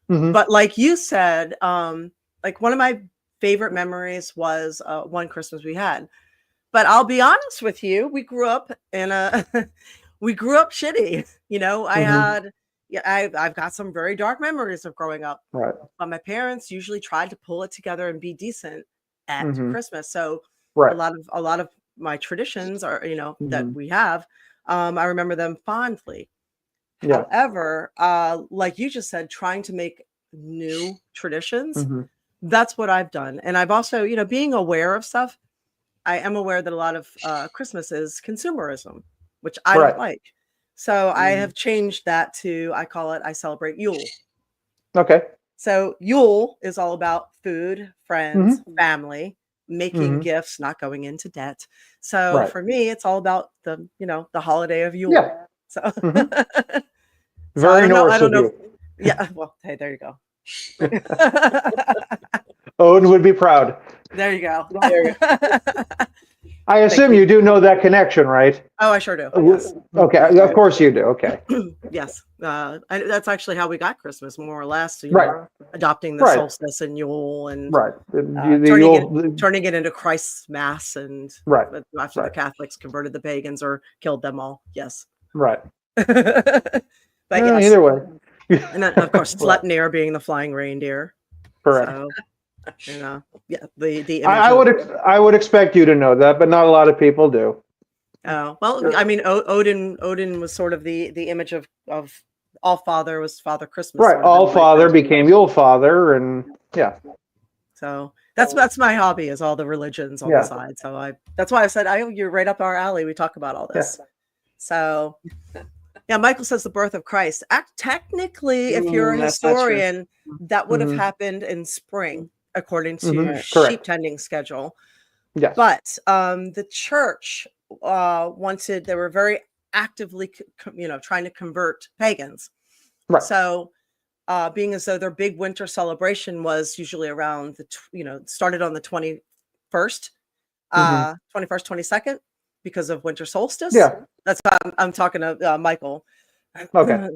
but like you said, like one of my favorite memories was one Christmas we had. But I'll be honest with you, we grew up shitty. You know, I've got some very dark memories of growing up.
Right.
But my parents usually tried to pull it together and be decent at Christmas. So
right.
a lot of my traditions are, you know, that we have, I remember them fondly. Yeah. However, like you just said, trying to make new traditions, that's what I've done. And I've also, you know, being aware of stuff, I am aware that a lot of Christmas is consumerism, which I don't like. So I have changed that to, I celebrate Yule.
Okay.
So Yule is all about food, friends, family, making gifts, not going into debt. So for me, it's all about the holiday of Yule.
Yeah.
So,
Very Norse
I don't know.
of you.
Yeah. Well, hey, there you go.
Odin would be proud.
There you go.
I assume you do know that connection, right?
Oh, I sure do. Yes.
Okay, of course you do. Okay.
Yes. That's actually how we got Christmas, more or less. You
right.
know, adopting the solstice and Yule and turning it into Christ's Mass, and after the Catholics converted the pagans or killed them all. Yes.
Right.
But yes.
Either way.
And then, of course, Sleipnir being the flying reindeer.
Correct.
So, you know, yeah, the
I would expect you to know that, but not a lot of people do.
Oh, well, I mean, Odin was sort of the image of All Father was Father Christmas.
Right. All Father became Yule Father, and yeah.
So That's my hobby, is all the religions on
Yeah.
the side. So that's why I said you're right up our alley. We talk about all this.
Yeah.
So yeah, Michael says the birth of Christ. Technically, if you're a
That's not true.
historian, that would have
Mhm.
happened in spring, according to
Mhm.
sheep
Correct.
tending schedule.
Yes.
But the church wanted, they were very actively, trying to convert pagans.
Right.
So being as though their big winter celebration was usually around started on the 21st,
Mhm.
21st, 22nd, because of winter solstice.
Yeah.
That's why I'm talking to Michael.
Okay.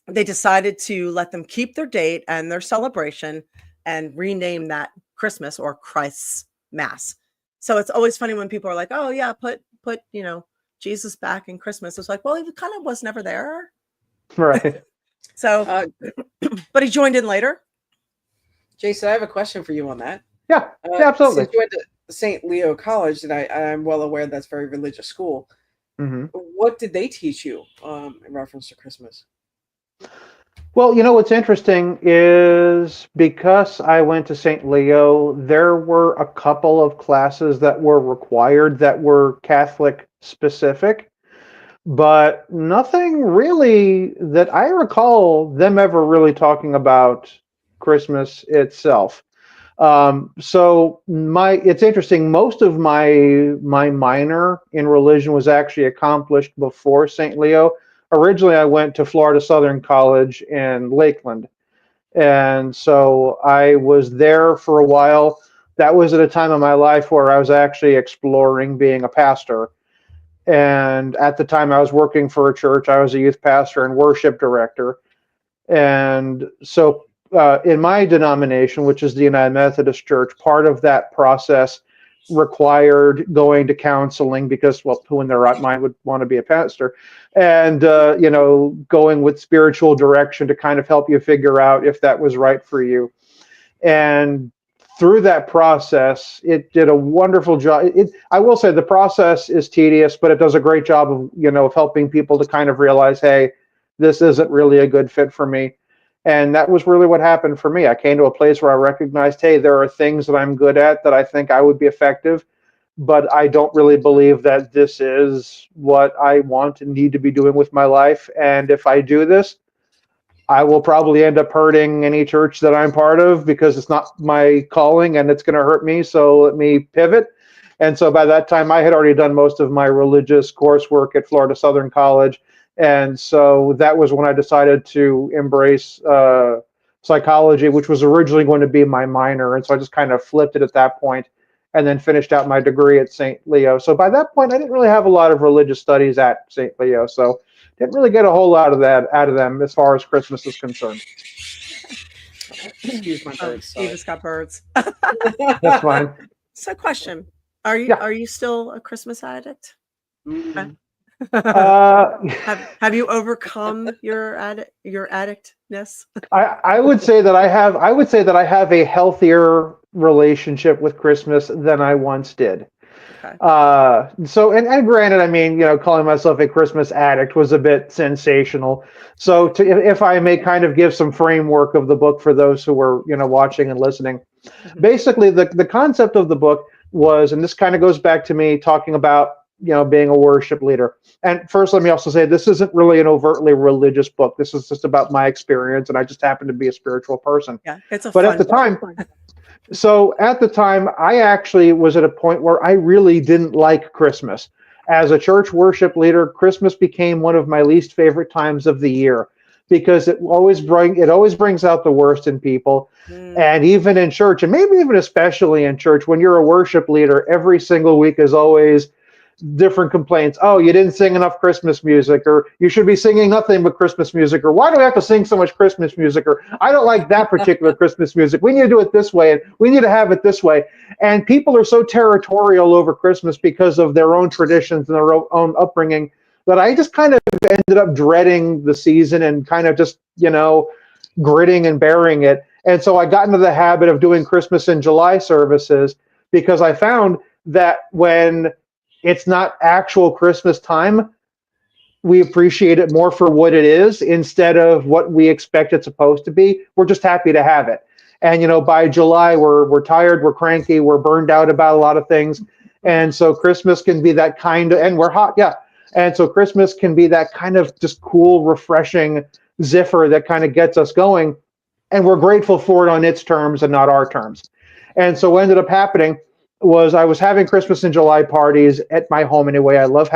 They decided to let them keep their date and their celebration and rename that Christmas, or Christ's Mass. So it's always funny when people are like, "Oh yeah, put Jesus back in Christmas." It's like, well, he kind of was never there.
Right.
So, but he joined in later.
Jason, I have a question for you on that.
Yeah. Yeah, absolutely.
Since you went to St. Leo College, and I'm well aware that's a very religious school,
Mhm.
what did they teach you in reference to Christmas?
Well, what's interesting is because I went to St. Leo, there were a couple of classes that were required that were Catholic specific, but nothing really that I recall them ever really talking about Christmas itself. So it's interesting. Most of my minor in religion was actually accomplished before St. Leo. Originally, I went to Florida Southern College in Lakeland, and so I was there for a while. That was at a time of my life where I was actually exploring being a pastor. And at the time, I was working for a church. I was a youth pastor and worship director. And so, in my denomination, which is the United Methodist Church, part of that process required going to counseling because, well, who in their right mind would want to be a pastor? And, going with spiritual direction to kind of help you figure out if that was right for you. And through that process, it did a wonderful job. I will say the process is tedious, but it does a great job of helping people to kind of realize, hey, this isn't really a good fit for me. And that was really what happened for me. I came to a place where I recognized, hey, there are things that I'm good at that I think I would be effective, but I don't really believe that this is what I want and need to be doing with my life. And if I do this, I will probably end up hurting any church that I'm part of because it's not my calling and it's going to hurt me. So let me pivot. And so by that time, I had already done most of my religious coursework at Florida Southern College. And so that was when I decided to embrace psychology, which was originally going to be my minor. And so I just kind of flipped it at that point and then finished out my degree at St. Leo. So by that point, I didn't really have a lot of religious studies at St. Leo. So didn't really get a whole lot of that out of them as far as Christmas is concerned.
Excuse my birds.
He just got birds.
That's fine.
So, question: Are you
Yeah.
are you still a Christmas addict?
Mhm.
Have you overcome your addictness?
I would say that I have a healthier relationship with Christmas than I once did.
Okay.
And granted, I mean, calling myself a Christmas addict was a bit sensational. So if I may kind of give some framework of the book for those who were, watching and listening, basically the concept of the book was, and this kind of goes back to me talking about, being a worship leader. And first, let me also say this isn't really an overtly religious book. This is just about my experience, and I just happen to be a spiritual person.
Yeah, it's a
But
fun
at the
book.
time, so at the time, I actually was at a point where I really didn't like Christmas. As a church worship leader, Christmas became one of my least favorite times of the year because it always brings out the worst in people. And even in church, and maybe even especially in church, when you're a worship leader, every single week is always different complaints. Oh, you didn't sing enough Christmas music, or you should be singing nothing but Christmas music, or why do we have to sing so much Christmas music, or I don't like that particular Christmas music. We need to do it this way, and we need to have it this way. And people are so territorial over Christmas because of their own traditions and their own upbringing that I just kind of ended up dreading the season and kind of just, gritting and bearing it. And so I got into the habit of doing Christmas in July services because I found that when it's not actual Christmas time, we appreciate it more for what it is instead of what we expect it's supposed to be. We're just happy to have it. And, by July, we're tired, we're cranky, we're burned out about a lot of things. And so Christmas can be that kind of, and we're hot, yeah. And so Christmas can be that kind of just cool, refreshing ziffer that kind of gets us going. And we're grateful for it on its terms and not our terms. And so what ended up happening was I was having Christmas in July parties at my home anyway. I love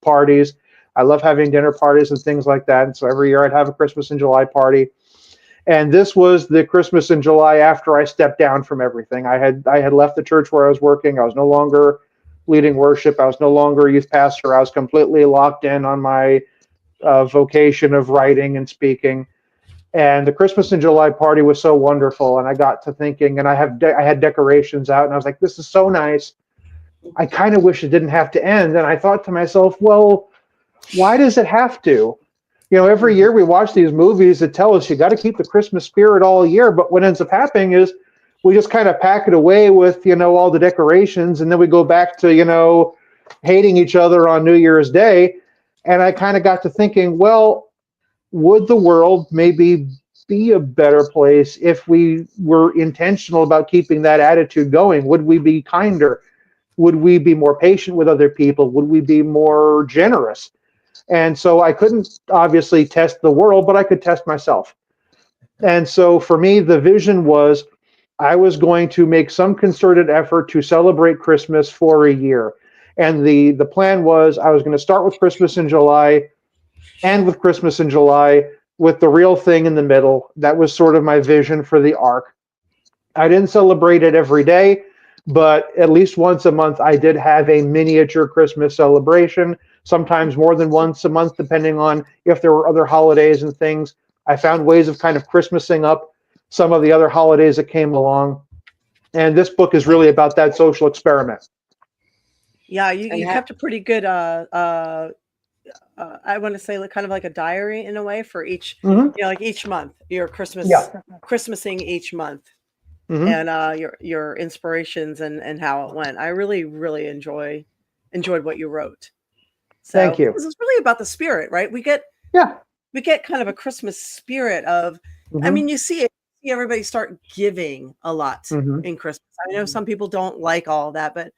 parties. I love having dinner parties and things like that. And so every year I'd have a Christmas in July party. And this was the Christmas in July after I stepped down from everything. I had left the church where I was working. I was no longer leading worship. I was no longer a youth pastor. I was completely locked in on my vocation of writing and speaking. And the Christmas in July party was so wonderful. And I got to thinking, and I had decorations out, and I was like, this is so nice. I kind of wish it didn't have to end. And I thought to myself, well, why does it have to? Every year we watch these movies that tell us you got to keep the Christmas spirit all year. But what ends up happening is we just kind of pack it away with, all the decorations. And then we go back to, hating each other on New Year's Day. And I kind of got to thinking, well, would the world maybe be a better place if we were intentional about keeping that attitude going? Would we be kinder? Would we be more patient with other people? Would we be more generous? And so I couldn't obviously test the world, but I could test myself. And so for me, the vision was I was going to make some concerted effort to celebrate Christmas for a year. And the plan was I was going to start with Christmas in July, and with Christmas in July, with the real thing in the middle. That was sort of my vision for the arc. I didn't celebrate it every day, but at least once a month, I did have a miniature Christmas celebration, sometimes more than once a month, depending on if there were other holidays and things. I found ways of kind of Christmasing up some of the other holidays that came along. And this book is really about that social experiment.
Yeah, you kept a pretty good I want to say kind of like a diary in a way for each, like each month, your Christmasing each month, and your inspirations and how it went. I really, really enjoyed what you wrote. So,
thank you.
This is really about the spirit, right? We get kind of a Christmas spirit of, I mean, you see everybody start giving a lot in Christmas. I know some people don't like all that, but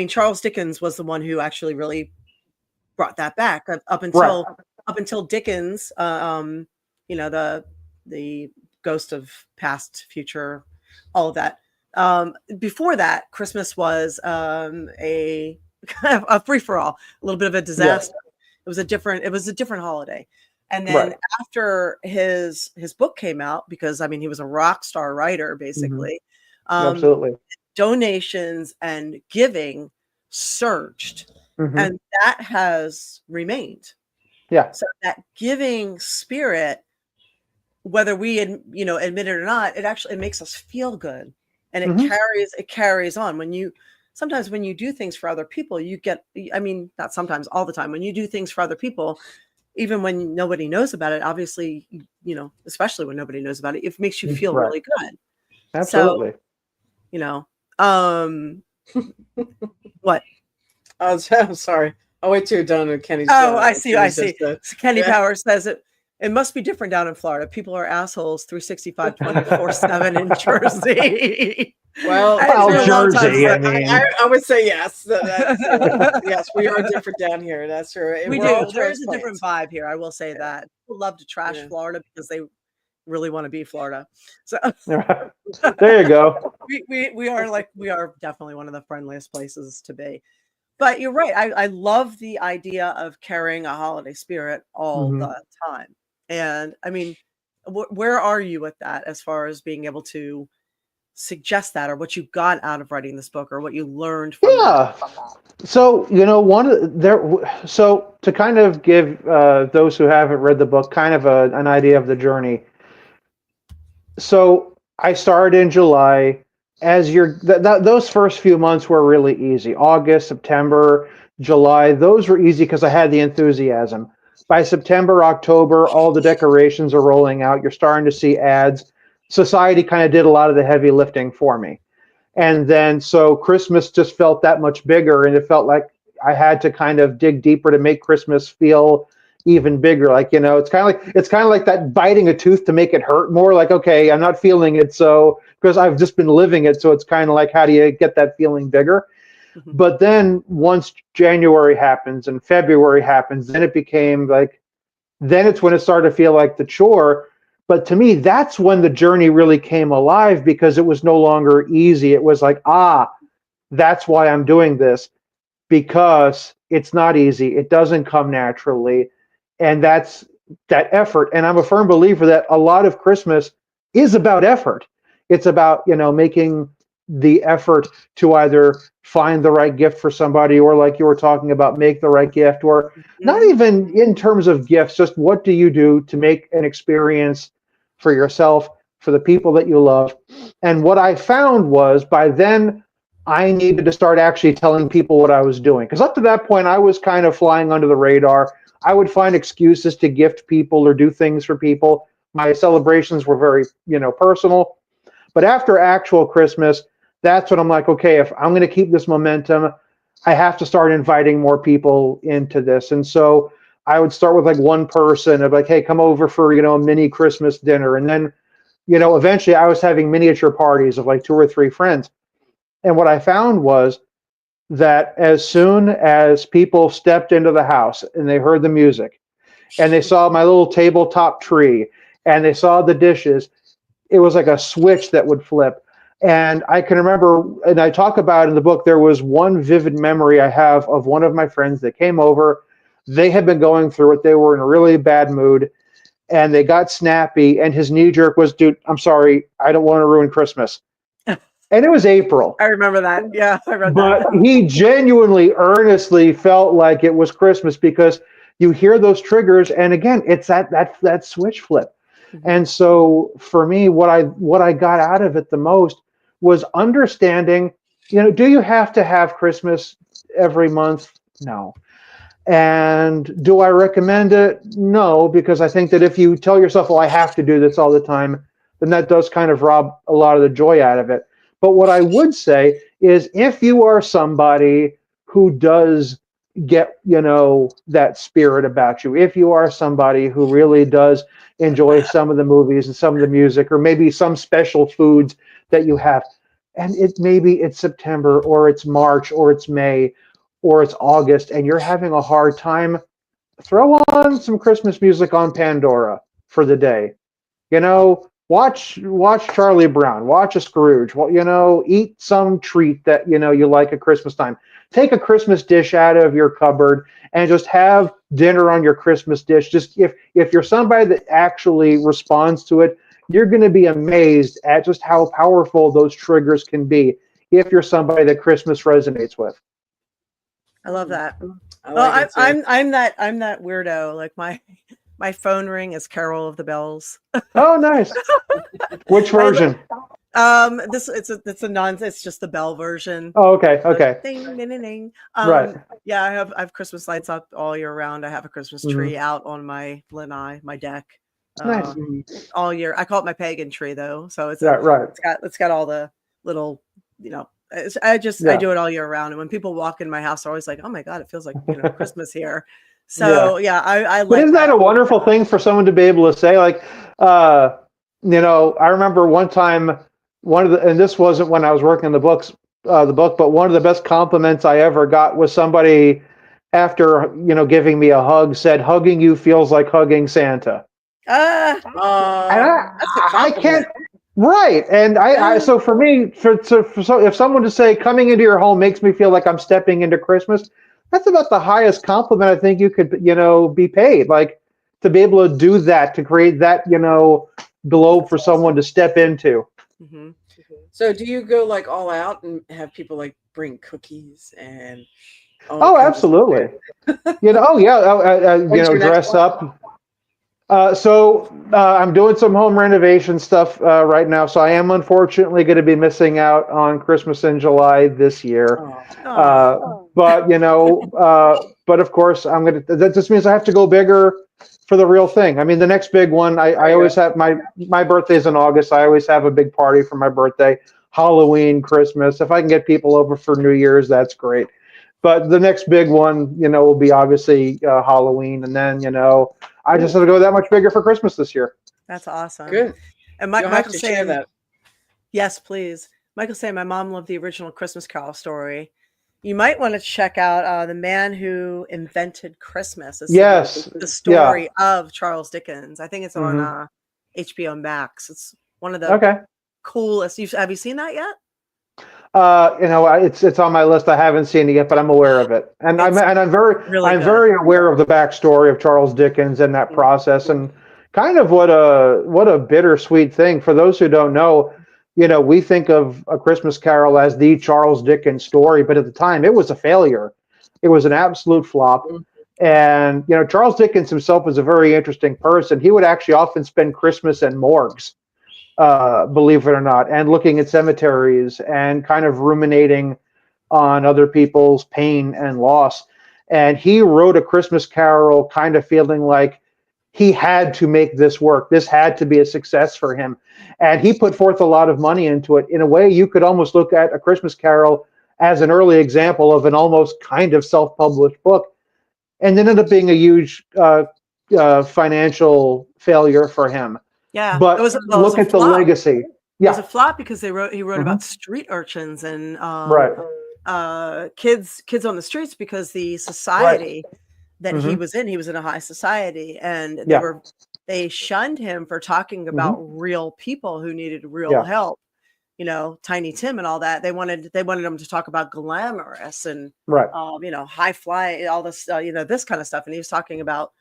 Charles Dickens was the one who actually really brought that back up until Dickens, the ghost of past, future, all of that. Before that, Christmas was a kind of a free for all, a little bit of a disaster. It was a different holiday. And then after his book came out, because he was a rock star writer, basically.
Absolutely.
Donations and giving surged. And that has remained. Yeah. So that giving spirit, whether we admit it or not, it makes us feel good, and it carries on. Sometimes when you do things for other people, you get, not sometimes, all the time, when you do things for other people, even when nobody knows about it, obviously, especially when nobody knows about it, it makes you feel really good.
Absolutely.
So, what?
I'm sorry. I'll wait till you're done with Kenny's.
I see. Kenny Powers says it must be different down in Florida. People are assholes 365, 24/7 in Jersey.
Well,
Jersey.
I would say yes. Yes, we are different down here. That's true.
We do. There's a different vibe here. I will say that. People love to trash Florida because they really want to be Florida. So
there you go.
We are definitely one of the friendliest places to be. But you're right. I love the idea of carrying a holiday spirit all the time. And where are you with that as far as being able to suggest that, or what you got out of writing this book, or what you learned from that?
So, so to kind of give those who haven't read the book kind of an idea of the journey. So I started in July. Those first few months were really easy. August, September, July, those were easy because I had the enthusiasm. By September, October, all the decorations are rolling out. You're starting to see ads. Society kind of did a lot of the heavy lifting for me. And then so Christmas just felt that much bigger, and it felt like I had to kind of dig deeper to make Christmas feel even bigger. Like, it's kind of like that biting a tooth to make it hurt more. Like, okay, I'm not feeling it, so because I've just been living it, so it's kind of like, how do you get that feeling bigger?
Mhm.
But then once January happens and February happens, then it became like, then it's when it started to feel like the chore. But to me, that's when the journey really came alive, because it was no longer easy. It was like, that's why I'm doing this, because it's not easy. It doesn't come naturally. And that's that effort. And I'm a firm believer that a lot of Christmas is about effort. It's about, making the effort to either find the right gift for somebody, or like you were talking about, make the right gift, or not even in terms of gifts, just what do you do to make an experience for yourself, for the people that you love. And what I found was, by then, I needed to start actually telling people what I was doing. Because up to that point, I was kind of flying under the radar. I would find excuses to gift people or do things for people. My celebrations were very, personal. But after actual Christmas, that's when I'm like, okay, if I'm going to keep this momentum, I have to start inviting more people into this. And so I would start with like one person of like, hey, come over for, a mini Christmas dinner. And then, eventually I was having miniature parties of like 2 or 3 friends. And what I found was that as soon as people stepped into the house and they heard the music and they saw my little tabletop tree and they saw the dishes, it was like a switch that would flip. And I can remember, and I talk about in the book, there was one vivid memory I have of one of my friends that came over. They had been going through it. They were in a really bad mood and they got snappy. And his knee jerk was, dude, I'm sorry, I don't want to ruin Christmas. And it was April.
I remember that. Yeah, I read
But
that.
he genuinely, earnestly felt like it was Christmas, because you hear those triggers, and again, it's that switch flip.
Mm-hmm.
And so for me, what I got out of it the most was understanding, do you have to have Christmas every month? No. And do I recommend it? No, because I think that if you tell yourself, well, I have to do this all the time, then that does kind of rob a lot of the joy out of it. But what I would say is, if you are somebody who does get, that spirit about you, if you are somebody who really does enjoy some of the movies and some of the music, or maybe some special foods that you have, and maybe it's September or it's March or it's May or it's August, and you're having a hard time, throw on some Christmas music on Pandora for the day. Watch Charlie Brown, watch a Scrooge, eat some treat that, you like at Christmas time. Take a Christmas dish out of your cupboard and just have dinner on your Christmas dish. Just if you're somebody that actually responds to it, you're going to be amazed at just how powerful those triggers can be if you're somebody that Christmas resonates with.
I love that.
I'm
I'm that weirdo. Like my phone ring is Carol of the Bells.
Oh, nice. Which version?
It's just the bell version.
Oh, okay.
Ding, ding, ding, ding.
Right.
Yeah, I have Christmas lights up all year round. I have a Christmas tree out on my lanai, my deck.
Nice.
All year. I call it my pagan tree though. So it's
right.
It's got all the little, I do it all year round. And when people walk in my house, they're always like, "Oh my God, it feels like Christmas here." So I like.
But isn't that a wonderful thing for someone to be able to say? Like, I remember one time, and this wasn't when I was working on the book, but one of the best compliments I ever got was somebody, after giving me a hug, said, "Hugging you feels like hugging Santa." And I can't. Right, and I so for me, so if someone to say coming into your home makes me feel like I'm stepping into Christmas, that's about the highest compliment I think you could be paid. Like, to be able to do that, to create that globe for someone to step into.
Mm-hmm.
So do you go like all out and have people like bring cookies and?
Oh, absolutely. Dress up. So I'm doing some home renovation stuff right now. So I am unfortunately going to be missing out on Christmas in July this year. But of course that just means I have to go bigger for the real thing. I mean, the next big one, I always have my birthday's in August. I always have a big party for my birthday, Halloween, Christmas. If I can get people over for New Year's, that's great. But the next big one, will be obviously Halloween, and then I just have to go that much bigger for Christmas this year.
That's awesome.
Good.
And
You'll have
Michael
to share
saying,
that.
yes, please. Michael saying, my mom loved the original Christmas Carol story. You might want to check out The Man Who Invented Christmas. It's
Yes.
the story of Charles Dickens. I think it's on
Mm-hmm.
HBO Max. It's one of the coolest. Have you seen that yet?
It's on my list. I haven't seen it yet, but I'm aware of it, and I'm
really
very aware of the backstory of Charles Dickens and that process, and kind of what a bittersweet thing for those who don't know. We think of A Christmas Carol as the Charles Dickens story, but at the time it was a failure. It was an absolute flop. And Charles Dickens himself was a very interesting person. He would actually often spend Christmas in morgues. Believe it or not, and looking at cemeteries and kind of ruminating on other people's pain and loss. And he wrote A Christmas Carol kind of feeling like he had to make this work. This had to be a success for him. And he put forth a lot of money into it. In a way, you could almost look at A Christmas Carol as an early example of an almost kind of self-published book. And then ended up being a huge financial failure for him.
Yeah,
But look at the legacy.
Yeah, it was a flop because he wrote about street urchins and kids on the streets, because the society that he was in a high society, and they shunned him for talking about real people who needed real help. Tiny Tim and all that. They wanted him to talk about glamorous and high flying, all this this kind of stuff, and he was talking about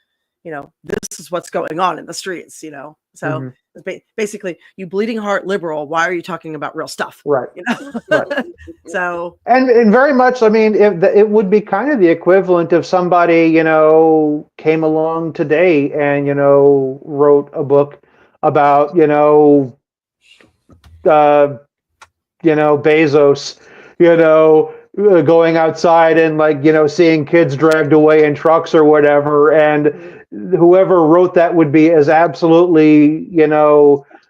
this is what's going on in the streets, so basically, you bleeding heart liberal, why are you talking about real stuff?
Right.
So,
and very much, I mean, it would be kind of the equivalent of somebody, came along today and, wrote a book about, Bezos, going outside and seeing kids dragged away in trucks or whatever, and whoever wrote that would be as absolutely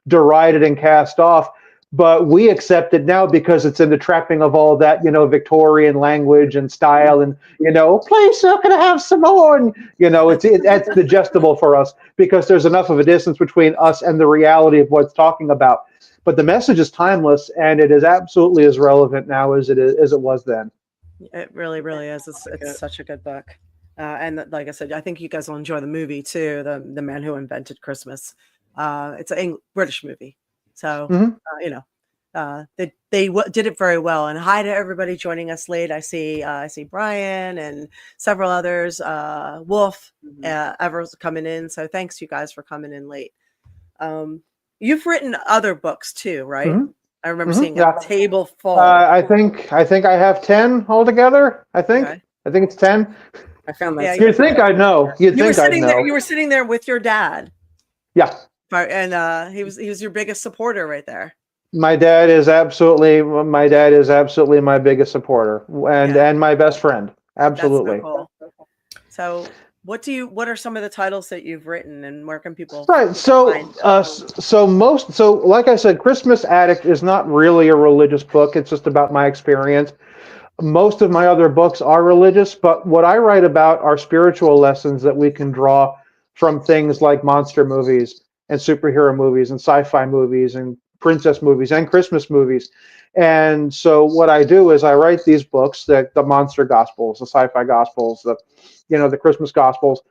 derided and cast off. But we accept it now because it's in the trapping of all that Victorian language and style, and please sir, can I have some more? And that's digestible for us because there's enough of a distance between us and the reality of what's talking about. But the message is timeless, and it is absolutely as relevant now as it was then. It
really, really is. It's such a good book. And like I said, I think you guys will enjoy the movie too. The Man Who Invented Christmas. It's a British movie, so they did it very well. And hi to everybody joining us late. I see Brian and several others. Wolf, Ever's coming in. So thanks you guys for coming in late. You've written other books too, right? I remember seeing a table full.
I think I have 10 altogether. I think it's 10.
I found that.
Yeah, you'd think I'd know. You were
sitting there with your dad.
Yeah.
And he was your biggest supporter right there.
My dad is absolutely my biggest supporter and my best friend. Absolutely.
That's so cool. So what are some of the titles that you've written, and where can people
find so like I said, Christmas Addict is not really a religious book. It's just about my experience. Most of my other books are religious, but what I write about are spiritual lessons that we can draw from things like monster movies and superhero movies and sci-fi movies and princess movies and Christmas movies. And so what I do is I write these books, the monster gospels, the sci-fi gospels, the Christmas gospels,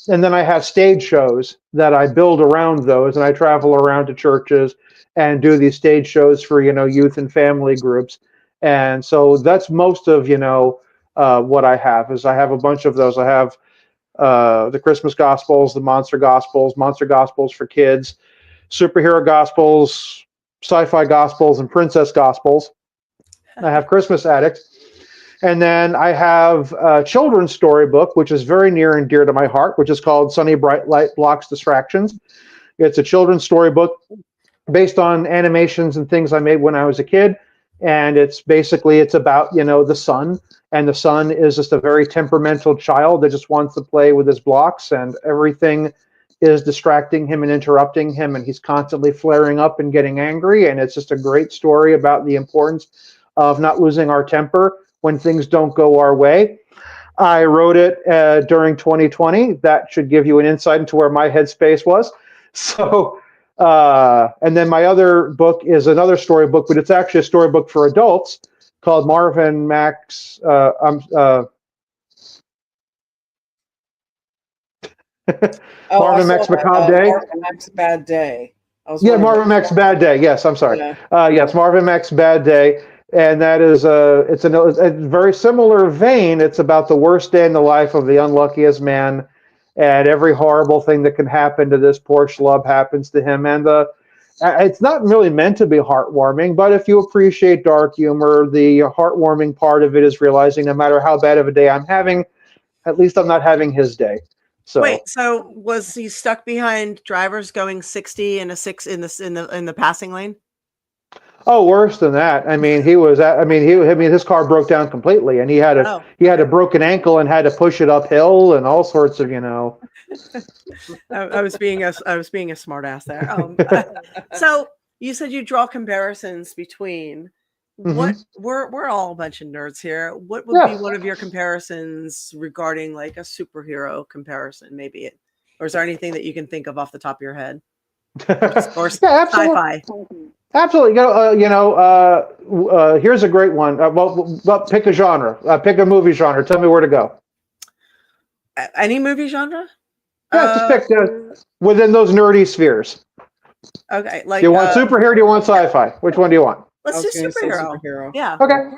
and then I have stage shows that I build around those, and I travel around to churches and do these stage shows for youth and family groups. And so that's most of what I have is I have a bunch of those. I have the Christmas Gospels, the Monster Gospels for kids, superhero Gospels, sci-fi Gospels, and princess Gospels. I have Christmas Addict. And then I have a children's storybook, which is very near and dear to my heart, which is called Sunny Bright Light Blocks Distractions. It's a children's storybook based on animations and things I made when I was a kid. And it's about, the sun. And the sun is just a very temperamental child that just wants to play with his blocks, and everything is distracting him and interrupting him. And he's constantly flaring up and getting angry. And it's just a great story about the importance of not losing our temper when things don't go our way. I wrote it during 2020. That should give you an insight into where my headspace was. So, and then my other book is another storybook, but it's actually a storybook for adults called Marvin Max. Marvin Max Macabre Day.
Marvin Max Bad Day.
Marvin Max Bad Day. Yes, I'm sorry.
Yeah.
Yes, Marvin Max Bad Day, and that is it's a very similar vein. It's about the worst day in the life of the unluckiest man, and every horrible thing that can happen to this poor schlub happens to him. And it's not really meant to be heartwarming, but if you appreciate dark humor, the heartwarming part of it is realizing no matter how bad of a day I'm having, at least I'm not having his day. So
wait, so was he stuck behind drivers going 60 in the passing lane?
Oh, worse than that. I mean, his car broke down completely, and he had a broken ankle and had to push it uphill and all sorts of,
I was being a smart ass there. So you said you draw comparisons between what we're all a bunch of nerds here. What would be one of your comparisons regarding like a superhero comparison, maybe or is there anything that you can think of off the top of your head? Or sci-fi.
Absolutely. Here's a great one. Well, pick a genre. Pick a movie genre. Tell me where to go.
Any movie genre?
Yeah, just pick within those nerdy spheres.
Okay. Like,
do you want superhero? Or do you want sci-fi? Which one do you want?
Let's do superhero. Yeah.
Okay.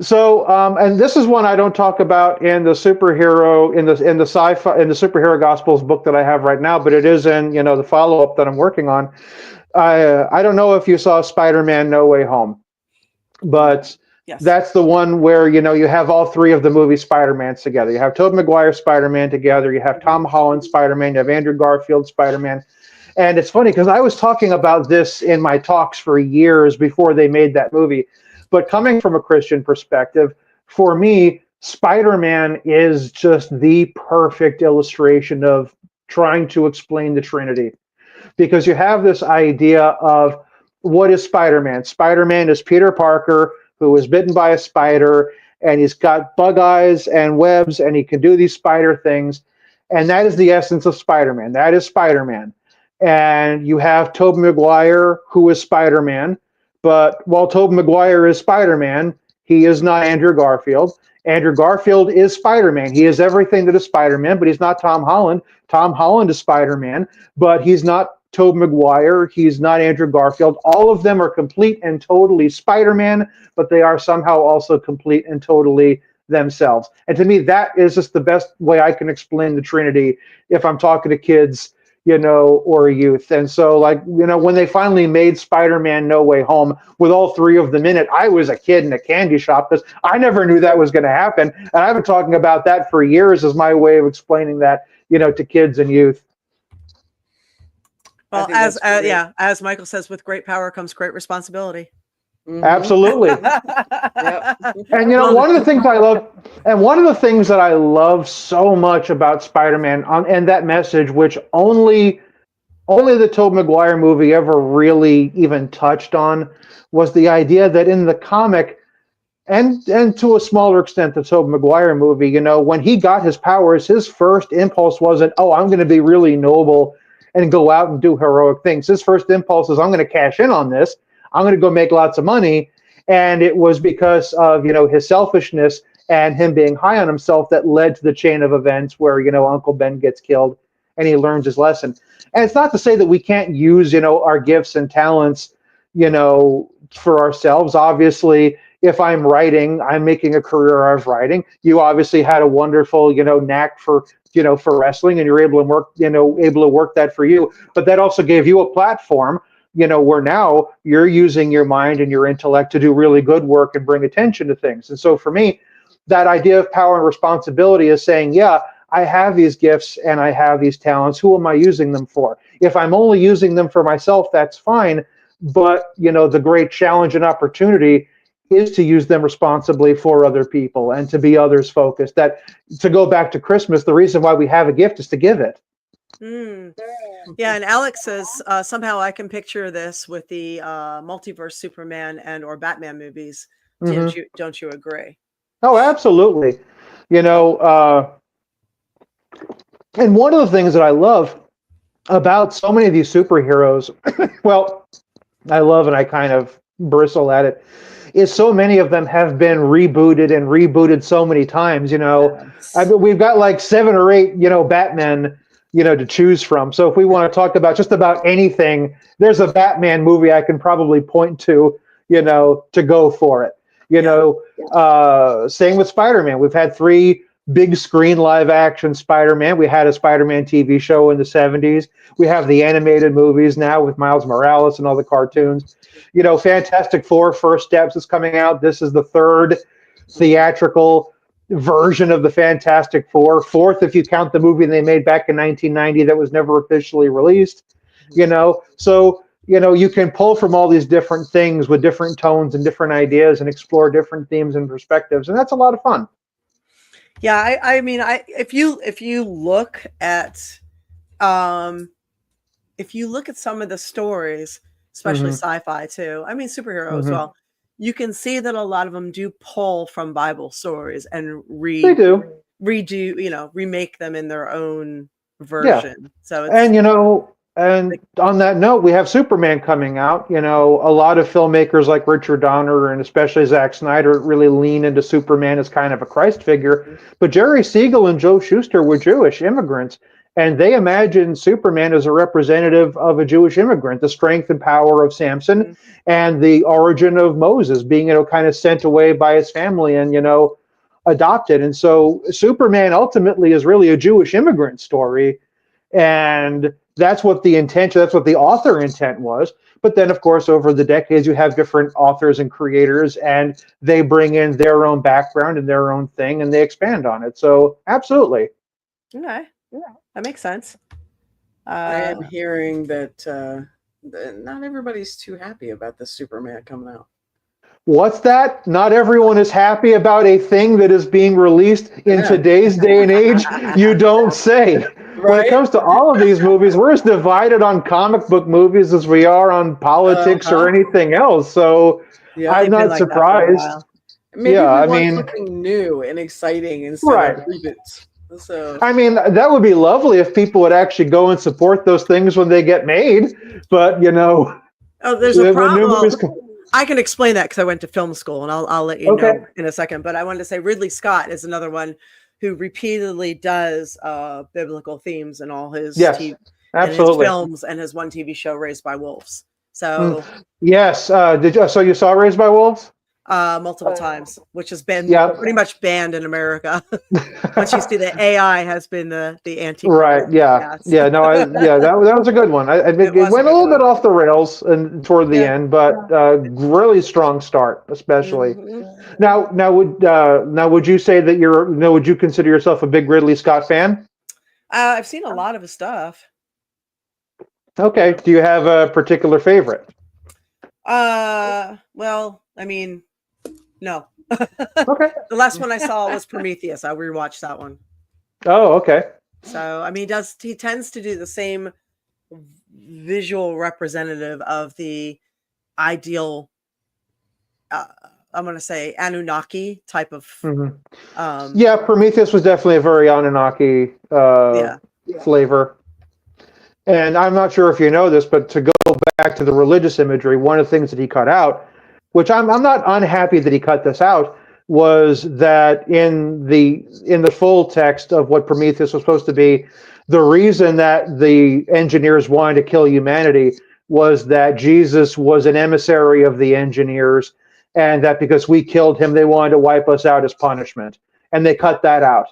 So, and this is one I don't talk about in the superhero in the sci-fi in the superhero gospels book that I have right now, but it is in the follow-up that I'm working on. I don't know if you saw Spider-Man No Way Home, but that's the one where you have all three of the movie Spider-Mans together. You have Tobey Maguire Spider-Man together. You have Tom Holland Spider-Man. You have Andrew Garfield Spider-Man. And it's funny because I was talking about this in my talks for years before they made that movie. But coming from a Christian perspective, for me, Spider-Man is just the perfect illustration of trying to explain the Trinity. Because you have this idea of what is Spider-Man? Spider-Man is Peter Parker, who was bitten by a spider, and he's got bug eyes and webs, and he can do these spider things. And that is the essence of Spider-Man. That is Spider-Man. And you have Tobey Maguire, who is Spider-Man. But while Tobey Maguire is Spider-Man, he is not Andrew Garfield. Andrew Garfield is Spider-Man. He is everything that is Spider-Man, but he's not Tom Holland. Tom Holland is Spider-Man, but he's not Tobey Maguire. He's not Andrew Garfield. All of them are complete and totally Spider-Man, but they are somehow also complete and totally themselves. And to me, that is just the best way I can explain the Trinity if I'm talking to kids, or youth. And so, when they finally made Spider-Man No Way Home with all three of them in it, I was a kid in a candy shop because I never knew that was going to happen. And I've been talking about that for years as my way of explaining that, to kids and youth.
Well, as Michael says, with great power comes great responsibility.
Mm-hmm. Absolutely. And one of the things I love, and one of the things that I love so much about Spider-Man and that message, which only the Tobey Maguire movie ever really even touched on, was the idea that in the comic, and to a smaller extent the Tobey Maguire movie, when he got his powers, his first impulse wasn't, oh, I'm going to be really noble and go out and do heroic things. His first impulse is, I'm going to cash in on this. I'm going to go make lots of money. And it was because of, his selfishness and him being high on himself that led to the chain of events where, Uncle Ben gets killed and he learns his lesson. And it's not to say that we can't use, our gifts and talents, for ourselves. Obviously, if I'm writing, I'm making a career of writing. You obviously had a wonderful, knack for wrestling, and you're able to work that for you. But that also gave you a platform, where now you're using your mind and your intellect to do really good work and bring attention to things. And so for me, that idea of power and responsibility is saying, yeah, I have these gifts and I have these talents. Who am I using them for? If I'm only using them for myself, that's fine. But, the great challenge and opportunity is to use them responsibly for other people and to be others focused. That, to go back to Christmas, the reason why we have a gift is to give it.
Yeah, and Alex says somehow I can picture this with the multiverse Superman and or Batman movies. Don't you agree?
Oh, absolutely. You know, and one of the things that I love about so many of these superheroes, well, I love and I kind of bristle at it, is so many of them have been rebooted and rebooted so many times. I
Yes.
mean, we've got like 7 or 8, Batman, to choose from. So if we want to talk about just about anything, there's a Batman movie I can probably point to, to go for it.
Yeah.
Same with Spider-Man. We've had 3 big screen live action Spider-Man. We had a Spider-Man TV show in the 70s. We have the animated movies now with Miles Morales and all the cartoons. Fantastic Four First Steps is coming out. This is the 3rd theatrical version of the Fantastic Four. 4th, if you count the movie they made back in 1990 that was never officially released. So you can pull from all these different things with different tones and different ideas and explore different themes and perspectives, and that's a lot of fun.
Yeah, I mean, if you look at some of the stories, especially sci-fi too, I mean superhero as well, you can see that a lot of them do pull from Bible stories and
They do.
redo, remake them in their own
Yeah.
version. So it's
And on that note, we have Superman coming out. A lot of filmmakers like Richard Donner and especially Zack Snyder really lean into Superman as kind of a Christ figure. But Jerry Siegel and Joe Shuster were Jewish immigrants, and they imagined Superman as a representative of a Jewish immigrant, the strength and power of Samson and the origin of Moses being, kind of sent away by his family and, adopted. And so Superman ultimately is really a Jewish immigrant story. And that's what the intention, that's what the author intent was. But then, of course, over the decades, you have different authors and creators, and they bring in their own background and their own thing, and they expand on it. So, absolutely.
okay. Yeah, that makes sense.
I am hearing that not everybody's too happy about the Superman coming out.
What's that? Not everyone is happy about a thing that is being released in today's day and age? You don't say.
Right?
When it comes to all of these movies, we're as divided on comic book movies as we are on politics or anything else. So I'm not surprised.
Maybe we want something new and exciting instead of reboots. So
I mean, that would be lovely if people would actually go and support those things when they get made. But
there's a problem. I can explain that because I went to film school, and I'll let you know in a second. But I wanted to say Ridley Scott is another one who repeatedly does biblical themes in all his his films and his one TV show, Raised by Wolves. So
yes, so you saw Raised by Wolves?
Multiple times, which has been pretty much banned in America. Once you see the AI has been the anti.
Right. Yeah. Yeah. No. That was a good one. It went a little bit off the rails and toward the end, but really strong start, especially. Now would you say that would you consider yourself a big Ridley Scott fan?
I've seen a lot of his stuff.
Okay. Do you have a particular favorite?
Well, I mean, no.
Okay.
The last one I saw was Prometheus. I rewatched that one.
Oh, okay.
So, I mean, he tends to do the same visual representative of the ideal, I'm going to say Anunnaki type of.
Prometheus was definitely a very Anunnaki flavor. And I'm not sure if you know this, but to go back to the religious imagery, one of the things that he cut out, which I'm not unhappy that he cut this out, was that in the full text of what Prometheus was supposed to be, the reason that the engineers wanted to kill humanity was that Jesus was an emissary of the engineers, and that because we killed him, they wanted to wipe us out as punishment. And they cut that out.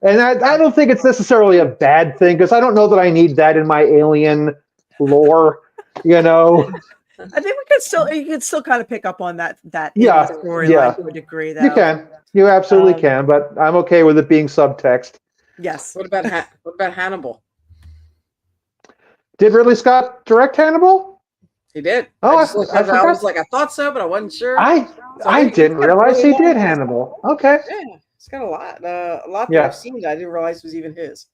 And I don't think it's necessarily a bad thing, because I don't know that I need that in my alien lore,
I think you can still kind of pick up on that storyline to a degree, though.
You absolutely can, but I'm okay with it being subtext.
Yes.
What about Hannibal?
Did Ridley Scott direct Hannibal?
He did.
Oh,
I was like, I thought so, but I wasn't sure.
I didn't realize he did Hannibal. Okay.
Yeah, it's got a lot that I've seen that I didn't realize was even his.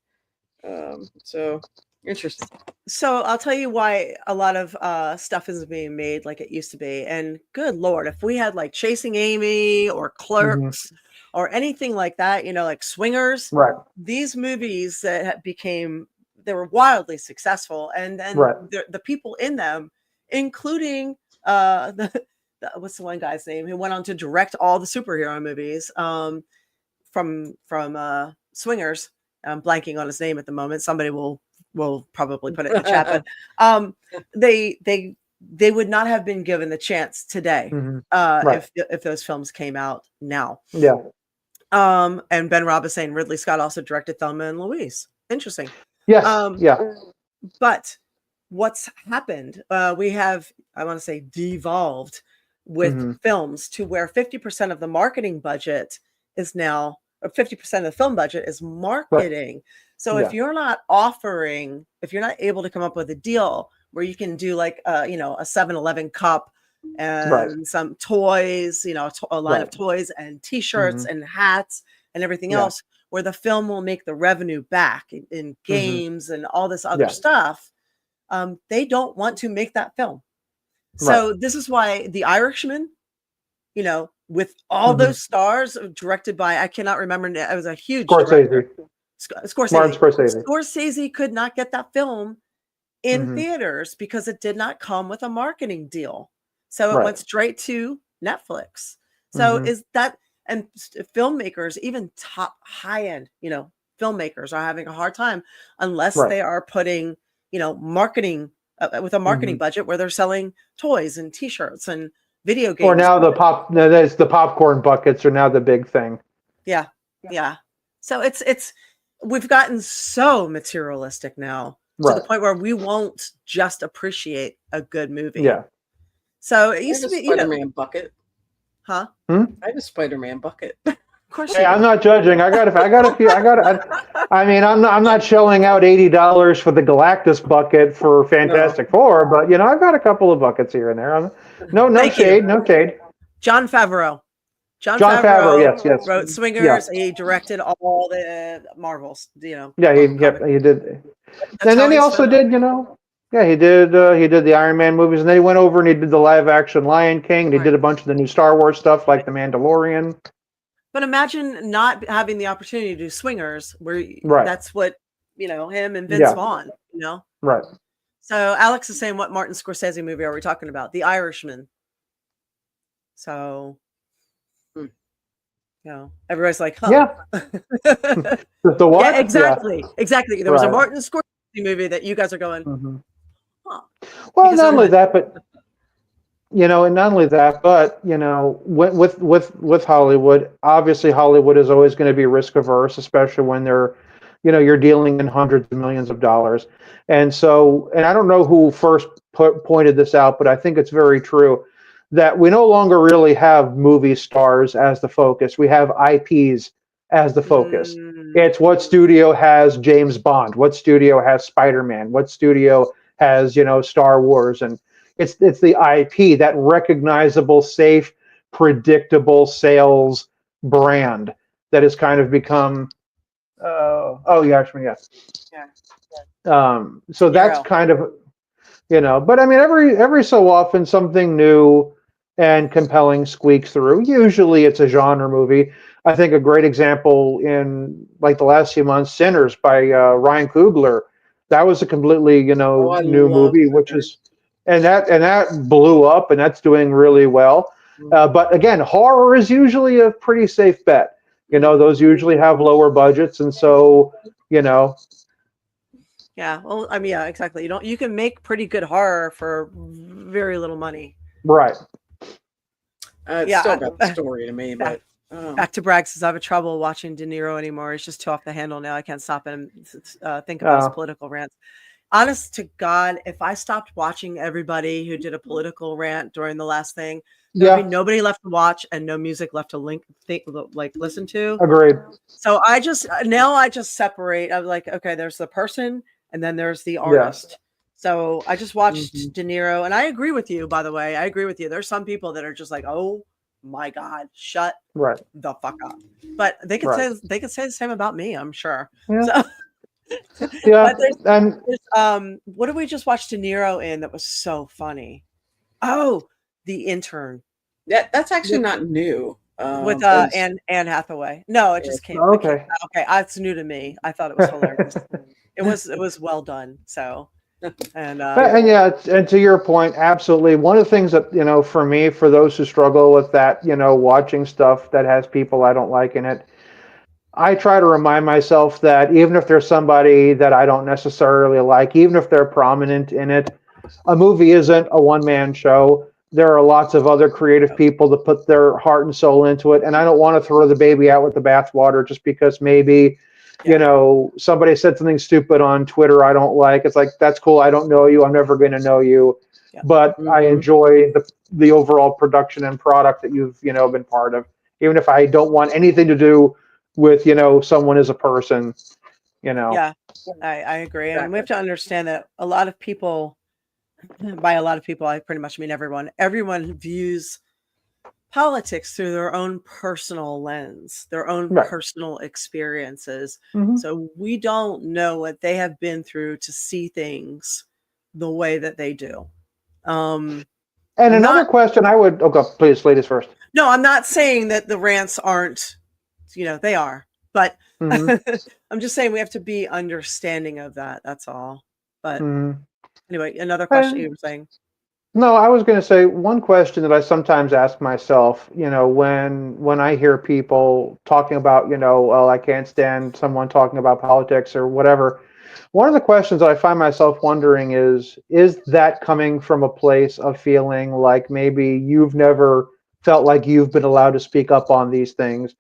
So interesting.
So I'll tell you why a lot of stuff isn't being made like it used to be. And good Lord, if we had like Chasing Amy or Clerks or anything like that, like Swingers.
Right.
These movies that they were wildly successful, and then
Right.
the people in them, including what's the one guy's name who went on to direct all the superhero movies from Swingers. I'm blanking on his name at the moment. Somebody will probably put it in the chat, but they would not have been given the chance today
Right.
if those films came out now.
Yeah.
And Ben Robb is saying Ridley Scott also directed Thelma and Louise. Interesting.
Yes. Yeah.
But what's happened? We have, I want to say, devolved with films to where 50% of the marketing budget is now, or 50% of the film budget is marketing. Right. So if you're not able to come up with a deal where you can do like a 7-Eleven cup and some toys, a line of toys and t-shirts and hats and everything else, where the film will make the revenue back in games and all this other stuff, they don't want to make that film. So this is why The Irishman, with all those stars, directed by, I cannot remember, it was a huge
Scorsese. Martin Scorsese.
Scorsese could not get that film in theaters because it did not come with a marketing deal. So it went straight to Netflix. So is that, and filmmakers, even top high-end, filmmakers are having a hard time unless they are putting, marketing with a marketing budget where they're selling toys and t-shirts and video games.
Or now the popcorn buckets are now the big thing.
Yeah. So it's we've gotten so materialistic now to the point where we won't just appreciate a good movie.
Yeah.
So it used to be
Spider-Man bucket.
Huh?
I have a Spider-Man bucket.
Of course.
Hey, I'm not judging. I'm not shelling out $80 for the Galactus bucket for Fantastic Four, but I've got a couple of buckets here and there. No shade.
John Favreau. John
Favreau, yes.
Wrote Swingers. Yeah. He directed all the Marvels.
Yeah, he did. And then he also did, he did the Iron Man movies, and then he went over and he did the live action Lion King, and he did a bunch of the new Star Wars stuff like The Mandalorian.
But imagine not having the opportunity to do Swingers, where that's what him and Vince Vaughn,
Right.
So Alex is saying, what Martin Scorsese movie are we talking about? The Irishman. So, everybody's like, huh?
Yeah. The what?
Yeah, exactly. There was a Martin Scorsese movie that you guys are going, huh?
Well, because not only that, but and not only that, but with Hollywood, obviously Hollywood is always going to be risk averse, especially when they're, you're dealing in hundreds of millions of dollars. And so, and I don't know who first pointed this out, but I think it's very true that we no longer really have movie stars as the focus. We have IPs as the focus. It's what studio has James Bond, what studio has Spider-Man, what studio has, Star Wars, and it's the IP, that recognizable, safe, predictable sales brand that has kind of become. So that's kind of, But I mean, every so often something new and compelling squeaks through. Usually, it's a genre movie. I think a great example in like the last few months, Sinners by Ryan Coogler. That was a completely new movie, which is. And that blew up, and that's doing really well. But again, horror is usually a pretty safe bet. Those usually have lower budgets, and so
Yeah, well, I mean, yeah, exactly. You can make pretty good horror for very little money.
Right.
It's still got the story to me, but.
Back to Bragg says, I have trouble watching De Niro anymore. He's just too off the handle now. I can't stop him think about his political rants. Honest to God, if I stopped watching everybody who did a political rant during the last thing, there'd be nobody left to watch and no music left to listen to.
Agreed.
So I just separate. I'm like, okay, there's the person and then there's the artist. So I just watched De Niro, and I agree with you, by the way. I agree with you. There's some people that are just like, oh my God, shut the fuck up. But they could say the same about me, I'm sure. Yeah. So,
yeah.
There's, what did we just watch De Niro in that was so funny? Oh, The Intern.
That's actually not new.
with
Friends.
Anne Hathaway. No, it just came. It came
Okay.
okay, it's new to me. I thought it was hilarious. It was well done. So and
And yeah, and to your point, absolutely. One of the things that, for me, for those who struggle with that, watching stuff that has people I don't like in it, I try to remind myself that even if there's somebody that I don't necessarily like, even if they're prominent in it, a movie isn't a one-man show. There are lots of other creative people that put their heart and soul into it, and I don't want to throw the baby out with the bathwater just because maybe,
yeah.
somebody said something stupid on Twitter I don't like. It's like, that's cool. I don't know you. I'm never going to know you,
Yeah.
but I
Mhm.
enjoy the overall production and product that you've been part of, even if I don't want anything to do with someone as a person.
Yeah, I agree. And we have
Exactly.
to understand that a lot of people, by a lot of people, I pretty much mean everyone views politics through their own personal lens, their own
Right.
personal experiences.
Hmm.
So we don't know what they have been through to see things the way that they do.
And
I'm
another
not,
question I would, okay, please, ladies first.
no, I'm not saying that the rants aren't, they are, but
Hmm.
I'm just saying we have to be understanding of that. That's all. But
Hmm.
anyway, another question you were saying.
No, I was going to say one question that I sometimes ask myself, when I hear people talking about, well, I can't stand someone talking about politics or whatever. One of the questions that I find myself wondering is that coming from a place of feeling like maybe you've never felt like you've been allowed to speak up on these things?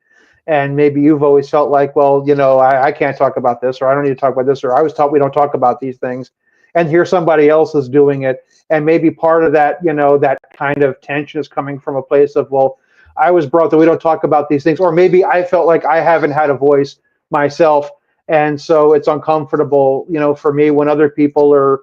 And maybe you've always felt like, well, I can't talk about this, or I don't need to talk about this, or I was taught we don't talk about these things. And here somebody else is doing it. And maybe part of that, that kind of tension is coming from a place of, well, I was brought that we don't talk about these things. Or maybe I felt like I haven't had a voice myself. And so it's uncomfortable, for me when other people are,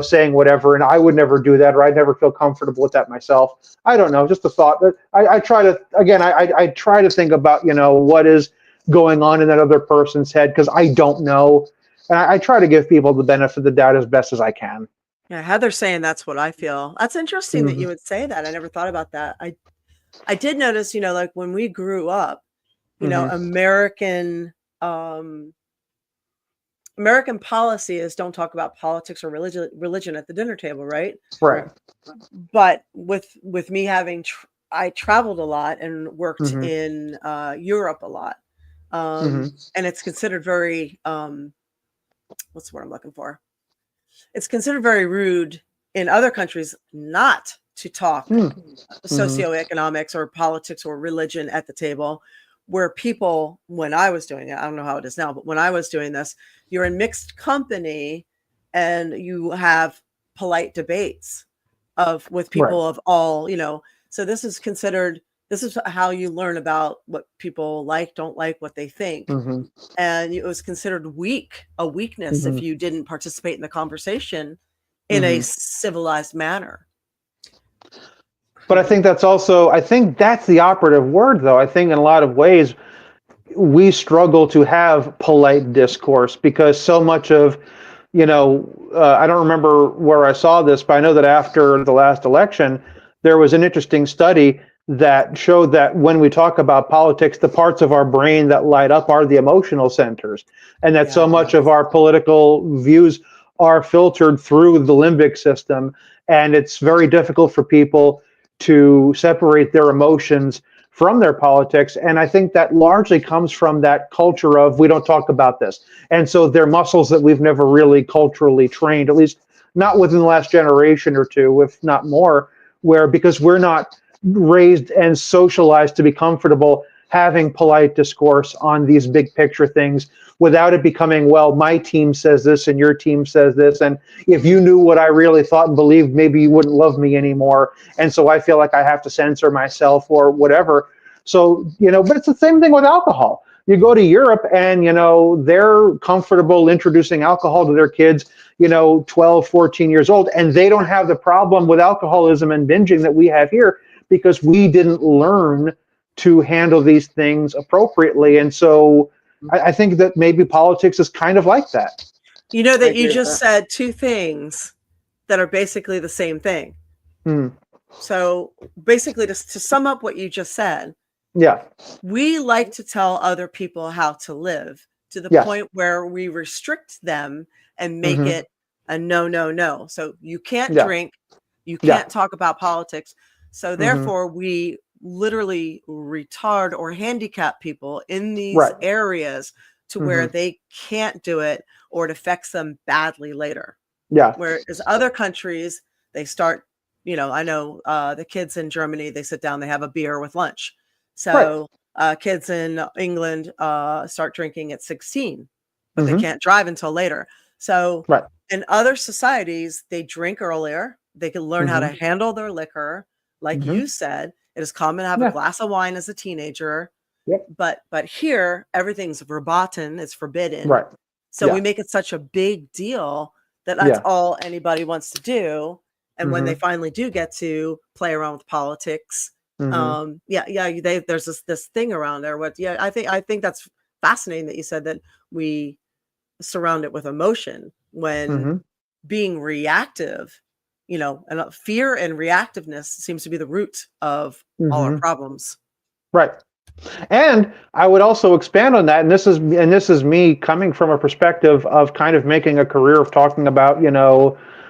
saying whatever, and I would never do that, or I'd never feel comfortable with that myself. I don't know, just a thought. But I try to, again, I try to think about, what is going on in that other person's head, because I don't know. And I try to give people the benefit of the doubt as best as I can.
Yeah, Heather's saying that's what I feel. That's interesting that
Hmm.
you would say that. I never thought about that. I did notice, like when we grew up,
Hmm.
Um American policy is don't talk about politics or religion at the dinner table, right?
Right.
But with me having I traveled a lot and worked
Hmm.
in Europe a lot.
Hmm.
And it's considered very what's the word I'm looking for? It's considered very rude in other countries not to talk
Hmm.
socioeconomics or politics or religion at the table, where people, when I was doing it, I don't know how it is now, but when I was doing this, you're in mixed company and you have polite debates with
Right.
people of all, so this is how you learn about what people like, don't like, what they think.
Hmm.
And it was considered a weakness
Hmm.
if you didn't participate in the conversation in a
Hmm.
civilized manner.
But I think that's the operative word, though. I think in a lot of ways, we struggle to have polite discourse because so much of, I don't remember where I saw this, but I know that after the last election, there was an interesting study that showed that when we talk about politics, the parts of our brain that light up are the emotional centers, and that so
Yeah.
much of our political views are filtered through the limbic system, and it's very difficult for people to separate their emotions from their politics. And I think that largely comes from that culture of we don't talk about this. And so they're muscles that we've never really culturally trained, at least not within the last generation or two, if not more, where because we're not raised and socialized to be comfortable having polite discourse on these big picture things without it becoming, well, my team says this and your team says this. And if you knew what I really thought and believed, maybe you wouldn't love me anymore. And so I feel like I have to censor myself or whatever. So, but it's the same thing with alcohol. You go to Europe and, they're comfortable introducing alcohol to their kids, 12, 14 years old, and they don't have the problem with alcoholism and binging that we have here because we didn't learn to handle these things appropriately. And so I think that maybe politics is kind of like that.
You know
I
that you
agree with
just
that.
said two things that are basically the same thing.
Hmm.
So basically, to sum up what you just said,
Yeah.
We like to tell other people how to live to the
Yes.
point where we restrict them and make
Mm-hmm.
it a no, no, no. So you can't
Yeah.
drink, you
Yeah.
can't talk about politics. So
Mm-hmm.
therefore, we literally retard or handicap people in these
Right.
areas to where
Mm-hmm.
they can't do it, or it affects them badly later.
Yeah.
Whereas other countries, they start, I know the kids in Germany, they sit down, they have a beer with lunch.
Right.
So kids in England start drinking at 16, but they
Mm-hmm.
can't drive until later. So
Right.
in other societies, they drink earlier. They can learn how
Mm-hmm.
to handle their liquor. Like
Mm-hmm.
you said, it is common to have a
Yeah.
glass of wine as a teenager.
Yep.
But here, everything's verboten, it's forbidden.
Right.
So
Yeah.
we make it such a big deal that that's
Yeah.
all anybody wants to do. And when they
Mm-hmm.
finally do get to play around with politics,
Mm-hmm.
there's this thing around there. I think that's fascinating that you said that we surround it with emotion when
Mm-hmm.
being reactive, and fear and reactiveness seems to be the root of all our
Mm-hmm.
problems.
Right. And I would also expand on that, and this is me coming from a perspective of kind of making a career of talking about,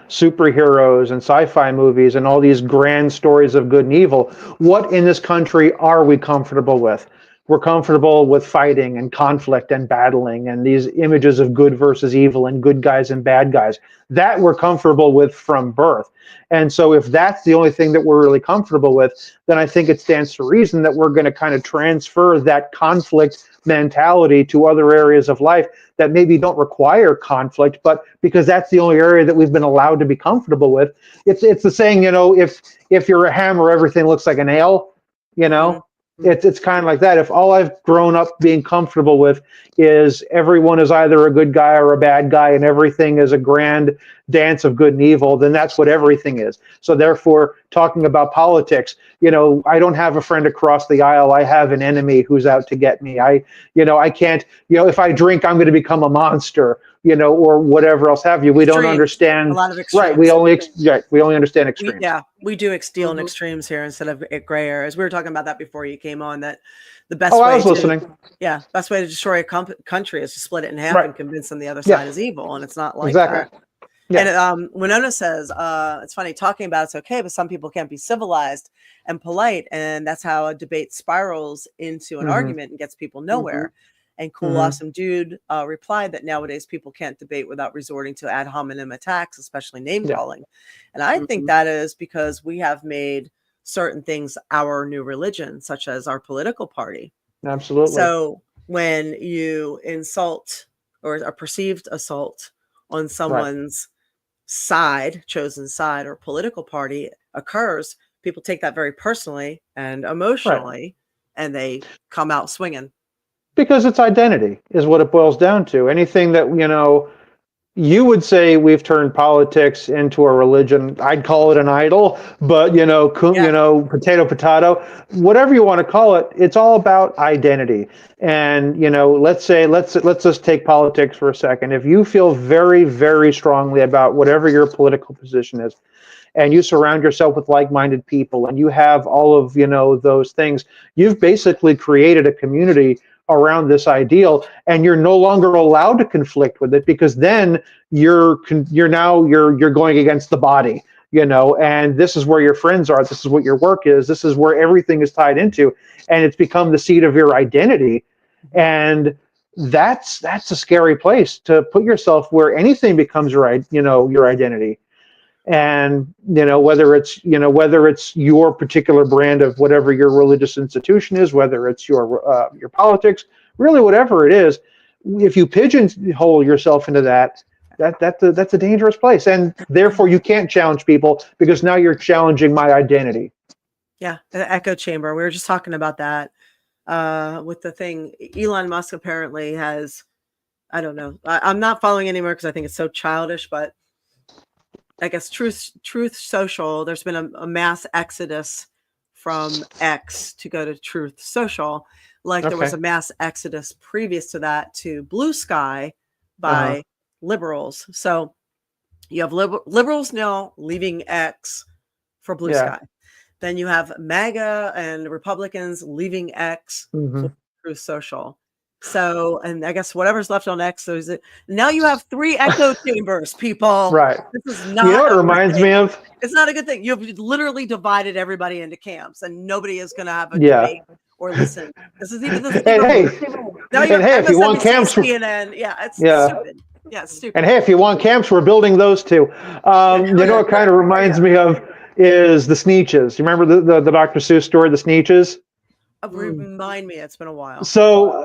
superheroes and sci-fi movies and all these grand stories of good and evil. What in this country are we comfortable with? We're comfortable with fighting and conflict and battling and these images of good versus evil and good guys and bad guys. That we're comfortable with from birth. And so if that's the only thing that we're really comfortable with, then I think it stands to reason that we're going to kind of transfer that conflict mentality to other areas of life that maybe don't require conflict, but because that's the only area that we've been allowed to be comfortable with. It's the saying, if you're a hammer, everything looks like a nail, you know. It's kind of like that. If all I've grown up being comfortable with is everyone is either a good guy or a bad guy and everything is a grand dance of good and evil, then that's what everything is. So therefore, talking about politics, I don't have a friend across the aisle. I have an enemy who's out to get me. I can't, if I drink, I'm going to become a monster, or whatever else have you. We don't
Extremes.
understand.
A lot of
Right.
extremes.
We only understand extremes.
We do deal in extremes here instead of gray areas. We were talking about that before you came on, that the best
Oh,
way
I was listening.
best way to destroy a country is to split it in half
Right.
and convince them the other
Yeah.
side is evil. And it's not like
Exactly.
that.
Yeah.
And Winona says, it's funny talking about it's okay, but some people can't be civilized and polite. And that's how a debate spirals into an argument and gets people nowhere. And Cool Awesome Dude replied that nowadays people can't debate without resorting to ad hominem attacks, especially name calling. And I think that is because we have made certain things our new religion, such as our political party.
Absolutely.
So when you insult or a perceived assault on someone's chosen side or political party occurs, people take that very personally and emotionally, and they come out swinging.
Because it's identity is what it boils down to. Anything that, you would say we've turned politics into a religion. I'd call it an idol, but potato, whatever you want to call it, it's all about identity. And let's just take politics for a second. If you feel very, very strongly about whatever your political position is, and you surround yourself with like-minded people, and you have all of those things, you've basically created a community around this ideal, and you're no longer allowed to conflict with it, because then you're going against the body, and this is where your friends are, this is what your work is, this is where everything is tied into, and it's become the seat of your identity. And that's a scary place to put yourself, where anything becomes your identity. And whether it's your particular brand of whatever your religious institution is, whether it's your politics, really whatever it is, if you pigeonhole yourself into that's a dangerous place, and therefore you can't challenge people, because now you're challenging my identity.
Yeah, the echo chamber. We were just talking about that with the thing. Elon Musk apparently has, I don't know, I'm not following anymore because I think it's so childish, but I guess Truth Social, there's been a mass exodus from X to go to Truth Social. Like there was a mass exodus previous to that to Blue Sky by liberals. So you have liberals now leaving X for Blue Sky. Then you have MAGA and Republicans leaving X for Truth Social. So, and I guess whatever's left on X, so is it now you have 3 echo chambers, people.
Right.
This is not
You know what it reminds me of?
It's not a good thing. You've literally divided everybody into camps, and nobody is going to have a
Yeah.
debate or listen. This is even
And hey,
now you
and hey, if you want camps,
CNN, it's stupid. Yeah, it's stupid.
And hey, if you want camps, we're building those too. You know what kind of reminds me of is the Sneetches. You remember the Dr. Seuss story, the Sneetches?
Remind me, it's been a while.
So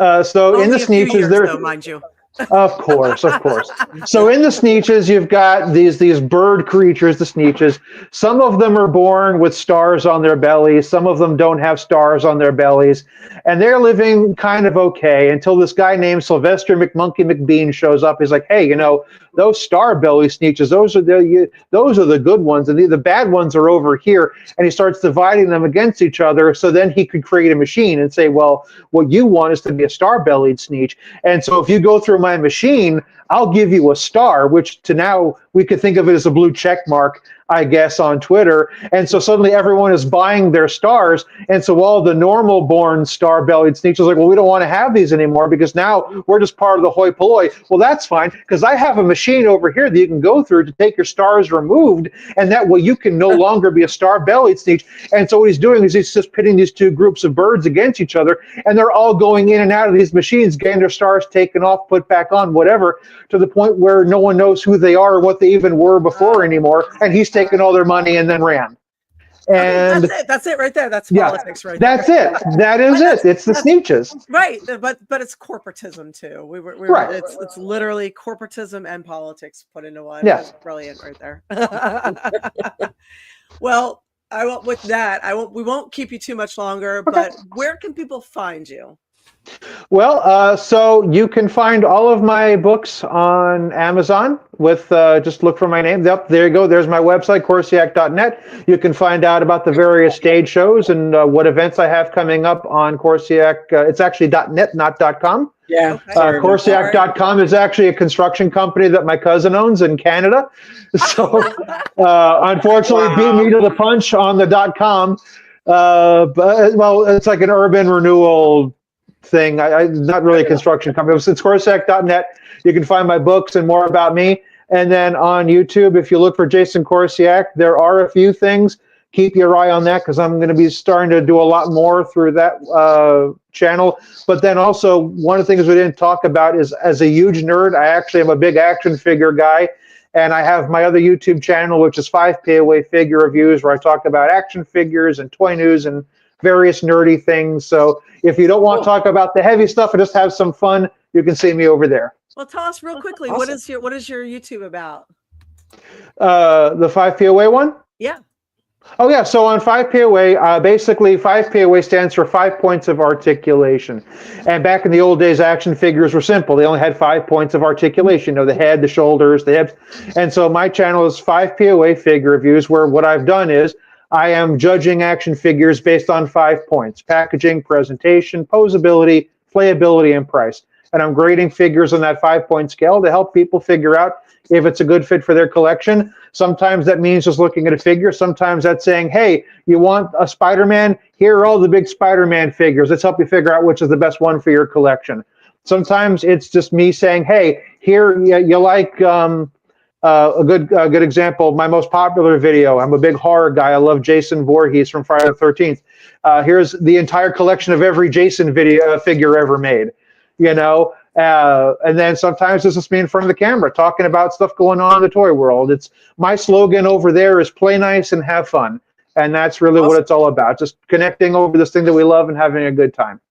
in the Sneetches,
there, mind you.
Of course. So in the Sneetches, you've got these bird creatures, the Sneetches. Some of them are born with stars on their bellies. Some of them don't have stars on their bellies. And they're living kind of okay until this guy named Sylvester McMonkey McBean shows up. He's like, hey, those star belly Sneetches, those are the good ones. And the bad ones are over here. And he starts dividing them against each other. So then he could create a machine and say, well, what you want is to be a star-bellied Sneetch. And so if you go through my machine, I'll give you a star, which to now we could think of it as a blue check mark, I guess, on Twitter. And so suddenly everyone is buying their stars. And so all the normal born star-bellied Sneetches are like, well, we don't want to have these anymore because now we're just part of the hoi polloi. Well, that's fine because I have a machine over here that you can go through to take your stars removed. And that way you can no longer be a star-bellied Sneetch. And so what he's doing is he's just pitting these 2 groups of birds against each other. And they're all going in and out of these machines, getting their stars taken off, put back on, whatever, to the point where no one knows who they are or what they even were before anymore. And he's taken all their money and then ran. And
that's it right there. That's politics right
that's
there.
That's it. That is it. It's the Sneetches.
Right. But it's corporatism too.
Right.
It's literally corporatism and politics put into one.
Yeah.
That's brilliant right there. Well, we won't keep you too much longer, but where can people find you?
Well, so you can find all of my books on Amazon with just look for my name. Yep, there you go. There's my website, Korsiak.net. You can find out about the various stage shows and what events I have coming up on Korsiak. It's actually .net, not .com.
Yeah.
Korsiak.com is actually a construction company that my cousin owns in Canada. So unfortunately, beat me to the punch on the .com. But well, it's like an urban renewal thing. I'm not really a construction company. It's Korsiak.net. You can find my books and more about me. And then on YouTube, if you look for Jason Korsiak, there are a few things. Keep your eye on that because I'm going to be starting to do a lot more through that channel. But then also, one of the things we didn't talk about is, as a huge nerd, I actually am a big action figure guy. And I have my other YouTube channel, which is 5POA Figure Reviews, where I talk about action figures and toy news and various nerdy things. So if you don't want to talk about the heavy stuff and just have some fun, you can see me over there.
Well, tell us real quickly,
Awesome.
what is your YouTube about?
The 5POA one?
Yeah.
Oh, yeah. So on 5POA, basically 5POA stands for 5 points of articulation. And back in the old days, action figures were simple. They only had 5 points of articulation, the head, the shoulders, the hips. And so my channel is 5POA Figure Reviews, where what I've done is I am judging action figures based on 5 points: packaging, presentation, posability, playability, and price. And I'm grading figures on that 5-point scale to help people figure out if it's a good fit for their collection. Sometimes that means just looking at a figure. Sometimes that's saying, hey, you want a Spider-Man? Here are all the big Spider-Man figures. Let's help you figure out which is the best one for your collection. Sometimes it's just me saying, hey, here you like a good example of my most popular video. I'm a big horror guy. I love Jason Voorhees from Friday the 13th. Here's the entire collection of every Jason figure ever made, and then sometimes it's just me in front of the camera talking about stuff going on in the toy world. It's my slogan over there is play nice and have fun. And that's really what it's all about. Just connecting over this thing that we love and having a good time.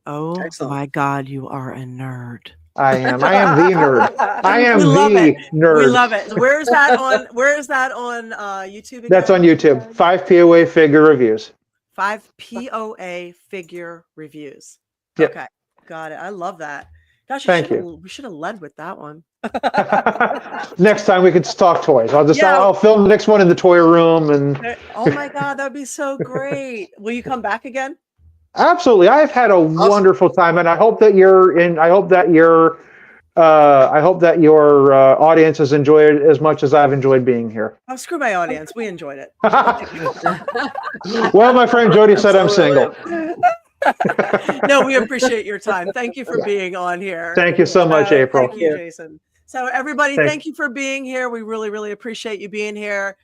Oh,
Excellent.
My God, you are a nerd.
I am the nerd. I am the nerd.
We love it. Where is that on YouTube again?
That's on YouTube. 5POA Figure Reviews.
5POA Figure Reviews.
Yep.
Okay. Got it. I love that. Gosh,
Thank you.
We should have led with that one.
Next time we could just talk toys. I'll film the next one in the toy room. And
oh my God, that would be so great. Will you come back again?
Absolutely. I've had a wonderful time, and I hope that you're I hope that your audience has enjoyed it as much as I've enjoyed being here.
Oh, screw my audience. We enjoyed it.
Well, my friend Jody said I'm single.
No, we appreciate your time. Thank you for being on here.
Thank you so much, April.
Thank you, Jason. So everybody, thank you for being here. We really, really appreciate you being here.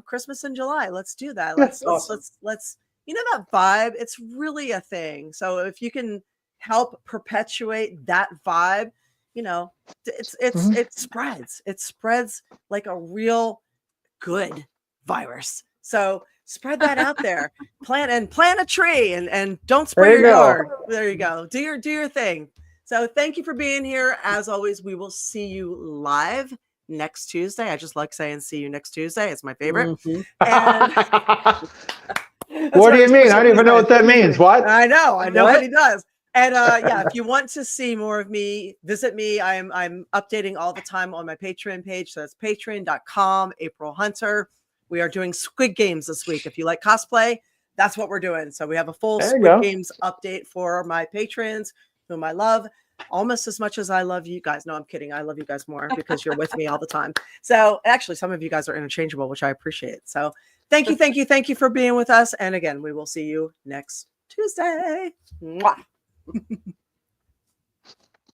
Christmas in July. Let's do that. Let's that vibe. It's really a thing. So if you can help perpetuate that vibe, it spreads. It spreads like a real good virus. So spread that out there. Plant a tree and don't spray your yard. There you go. Do your thing. So thank you for being here. As always, we will see you live next Tuesday. I just like saying see you next Tuesday. It's my favorite.
What do you mean? I don't even know what that means. What?
I know what he does. And if you want to see more of me, visit me. I'm updating all the time on my Patreon page. So that's patreon.com, April Hunter. We are doing Squid Games this week. If you like cosplay, that's what we're doing. So we have a full Squid Games update for my patrons, whom I love almost as much as I love you guys. No, I'm kidding. I love you guys more because you're with me all the time. So actually, some of you guys are interchangeable, which I appreciate. So thank you for being with us. And again, we will see you next Tuesday. Mwah.